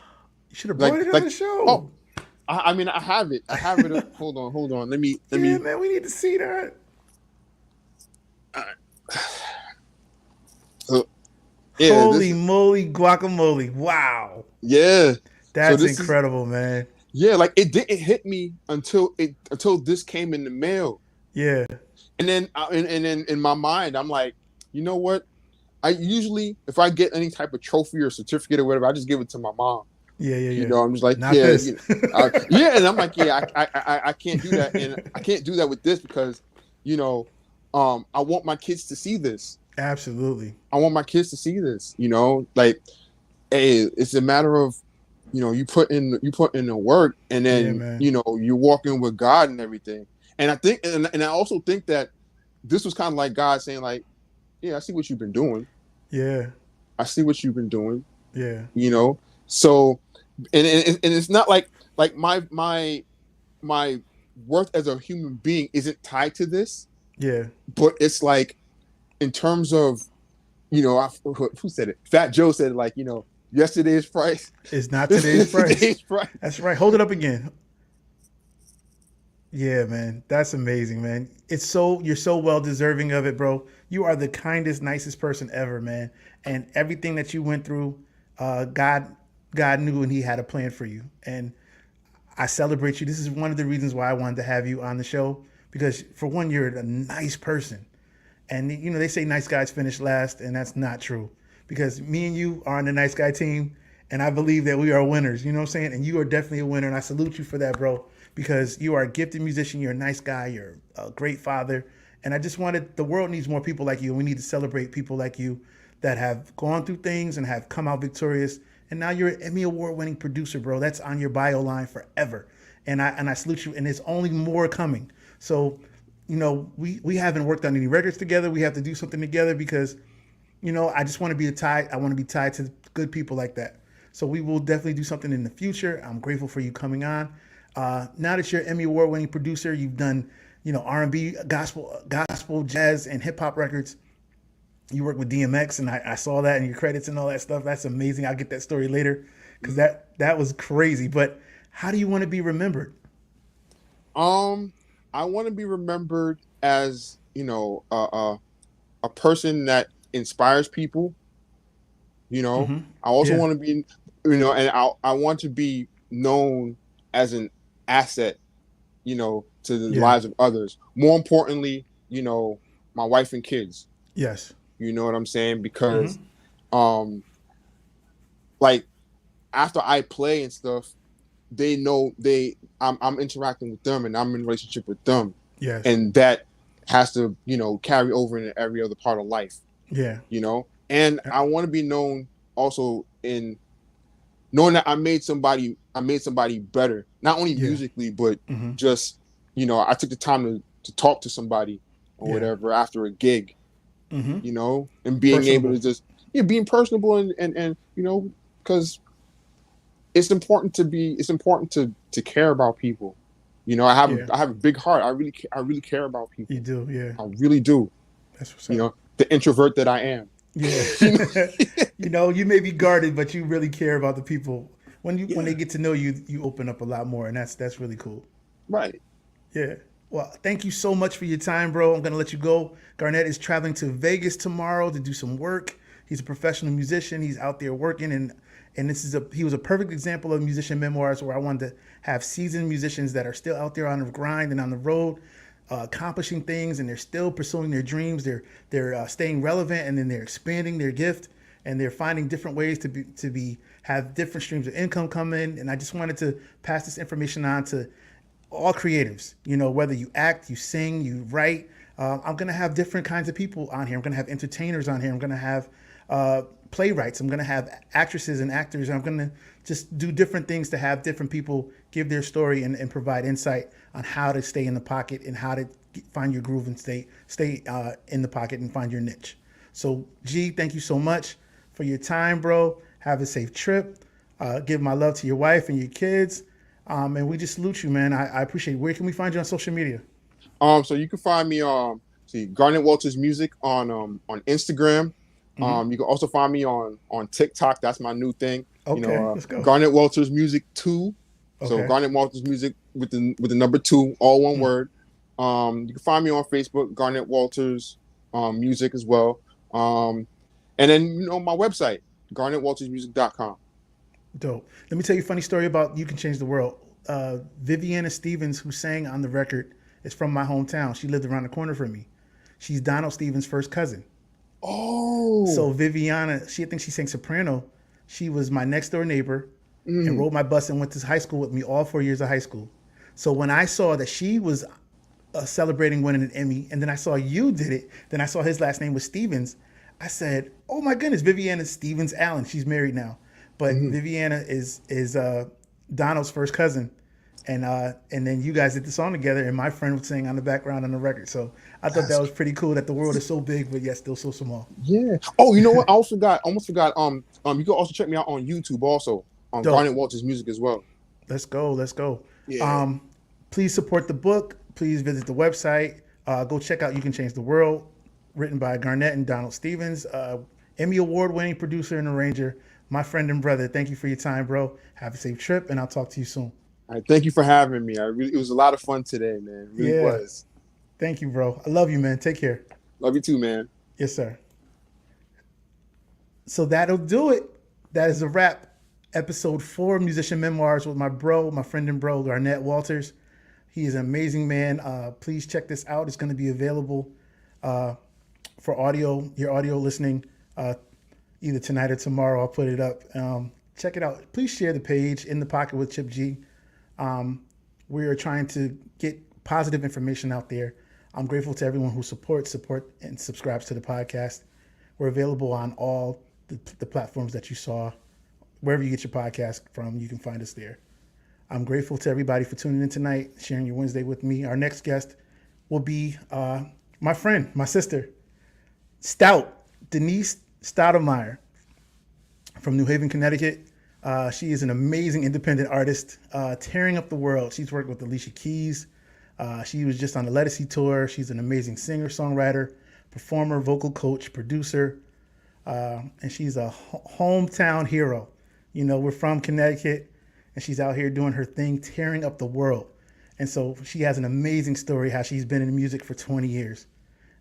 should have brought it on the show. Oh, I mean, I have it. Hold on. Let me. Man, we need to see that. Holy moly, guacamole! Wow. Yeah, that's incredible, man. Yeah, like it didn't hit me until this came in the mail. Yeah. And then in my mind, I'm like, you know what? I usually, if I get any type of trophy or certificate or whatever, I just give it to my mom. Yeah. I'm just like, and I'm like, I can't do that, and I can't do that with this because, I want my kids to see this. Absolutely. I want my kids to see this. Like, hey, it's a matter of, you put in the work, and then you're walking with God and everything. And I think, and I also think that this was kind of like God saying, like, yeah, I see what you've been doing. Yeah. I see what you've been doing. Yeah. So, and it's not like my worth as a human being isn't tied to this. Yeah. But it's like, in terms of, who said it? Fat Joe said it, like, yesterday's price is not today's price. Today's price. That's right. Hold it up again. Yeah, man. That's amazing, man. You're so well deserving of it, bro. You are the kindest, nicest person ever, man. And everything that you went through, God knew, and he had a plan for you. And I celebrate you. This is one of the reasons why I wanted to have you on the show, because for one, you're a nice person. And they say nice guys finish last, and that's not true, because me and you are on the nice guy team, and I believe that we are winners. You know what I'm saying? And you are definitely a winner, and I salute you for that, bro, because you are a gifted musician. You're a nice guy. You're a great father. And I just the world needs more people like you, and we need to celebrate people like you that have gone through things and have come out victorious. And now you're an Emmy Award-winning producer, bro. That's on your bio line forever. And I salute you, and there's only more coming. So, we haven't worked on any records together. We have to do something together, because I just want to be tied. I want to be tied to good people like that. So we will definitely do something in the future. I'm grateful for you coming on. Now that you're Emmy award-winning producer, you've done, R&B, gospel, jazz, and hip hop records. You work with DMX, and I saw that in your credits and all that stuff. That's amazing. I'll get that story later because that was crazy. But how do you want to be remembered? I want to be remembered as a person that inspires people. Mm-hmm. I also Yeah. want to be, and I want to be known as an asset, to the Yeah. lives of others. More importantly, my wife and kids. Yes. You know what I'm saying? Mm-hmm. Because, um, like after I play and stuff, they know I'm interacting with them and I'm in a relationship with them, Yes. and that has to carry over into every other part of life. Yeah. And I want to be known also in knowing that I made somebody better, not only Yeah. musically but Mm-hmm. just I took the time to talk to somebody or Yeah. whatever after a gig, Mm-hmm. and being able to Personable. just being personable and because it's important to care about people. Yeah. I have a big heart. I really care about You people. do. Yeah. I really do. That's what's up. The introvert that I am. Yeah. you know? You may be guarded, but you really care about the people. When they Yeah. get to know you, you open up a lot more, and that's really cool. Right. Yeah. Well, thank you so much for your time, bro. I'm gonna let you go. Garnett is traveling to Vegas tomorrow to do some work. He's a professional musician. He's out there working, and he was a perfect example of musician memoirs where I wanted to have seasoned musicians that are still out there on the grind and on the road, accomplishing things, and they're still pursuing their dreams. They're staying relevant, and then they're expanding their gift, and they're finding different ways to have different streams of income come in. And I just wanted to pass this information on to all creatives, whether you act, you sing, you write. I'm going to have different kinds of people on here. I'm going to have entertainers on here. I'm going to have playwrights. I'm going to have actresses and actors. I'm going to just do different things to have different people give their story and provide insight on how to stay in the pocket and how to find your groove and stay in the pocket and find your niche. So, G, thank you so much for your time, bro. Have a safe trip. Give my love to your wife and your kids. And we just salute you, man. I appreciate it. Where can we find you on social media? So you can find me Garnett Walters Music on Instagram. Mm-hmm. You can also find me on TikTok. That's my new thing. Okay, let's go. Garnett Walters Music 2. So Okay. Garnett Walters Music with the number 2, all one word. You can find me on Facebook, Garnett Walters Music as well. And then my website, garnettwaltersmusic.com. Dope. Let me tell you a funny story about You Can Change the World. Viviana Stevens, who sang on the record, is from my hometown. She lived around the corner from me. She's Donald Stevens' first cousin. Oh. So Viviana, I think she sang soprano. She was my next door neighbor and Mm. rode my bus and went to high school with me all 4 years of high school. So when I saw that she was celebrating winning an Emmy, and then I saw you did it, then I saw his last name was Stevens, I said, "Oh my goodness, Viviana Stevens Allen." She's married now, but Mm. Viviana is Donald's first cousin, and then you guys did the song together, and my friend was singing on the background on the record. So I thought that That's was pretty cool that the world is so big, but yet still so small. Yeah. Oh, you know what? I almost forgot. You can also check me out on YouTube also on Dope. Garnett Walters Music as well. Let's go. Let's go. Yeah. Please support the book. Please visit the website. Go check out You Can Change the World, written by Garnett and Donald Stevens, Emmy award-winning producer and arranger. My friend and brother. Thank you for your time, bro. Have a safe trip, and I'll talk to you soon. All right, thank you for having me. It was a lot of fun today, man. It really Yeah. was. Thank you, bro. I love you, man. Take care. Love you too, man. Yes, sir. So that'll do it. That is a wrap. Episode 4, Musician Memoirs with my friend and bro, Garnett Walters. He is an amazing man. Please check this out. It's going to be available for your audio listening either tonight or tomorrow. I'll put it up. Check it out. Please share the page, In the Pocket with Chip G. We are trying to get positive information out there. I'm grateful to everyone who supports, and subscribes to the podcast. We're available on all the platforms that you saw. Wherever you get your podcast from, you can find us there. I'm grateful to everybody for tuning in tonight, sharing your Wednesday with me. Our next guest will be my friend, my sister, Stout, Denise Stoudemire from New Haven, Connecticut. She is an amazing independent artist, tearing up the world. She's worked with Alicia Keys. She was just on the Lettucey tour. She's an amazing singer, songwriter, performer, vocal coach, producer, and she's a hometown hero. You know, we're from Connecticut, and she's out here doing her thing, tearing up the world. And so she has an amazing story how she's been in music for 20 years.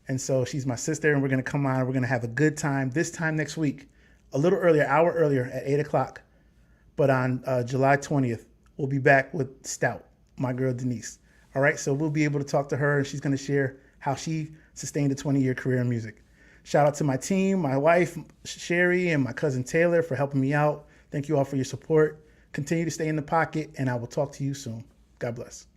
And so she's my sister, and we're going to come on. We're going to have a good time this time next week, a little earlier, hour earlier at 8 o'clock. But on July 20th, we'll be back with Stout, my girl Denise. All right, so we'll be able to talk to her, and she's going to share how she sustained a 20-year career in music. Shout out to my team, my wife, Sherry, and my cousin Taylor for helping me out. Thank you all for your support. Continue to stay in the pocket, and I will talk to you soon. God bless.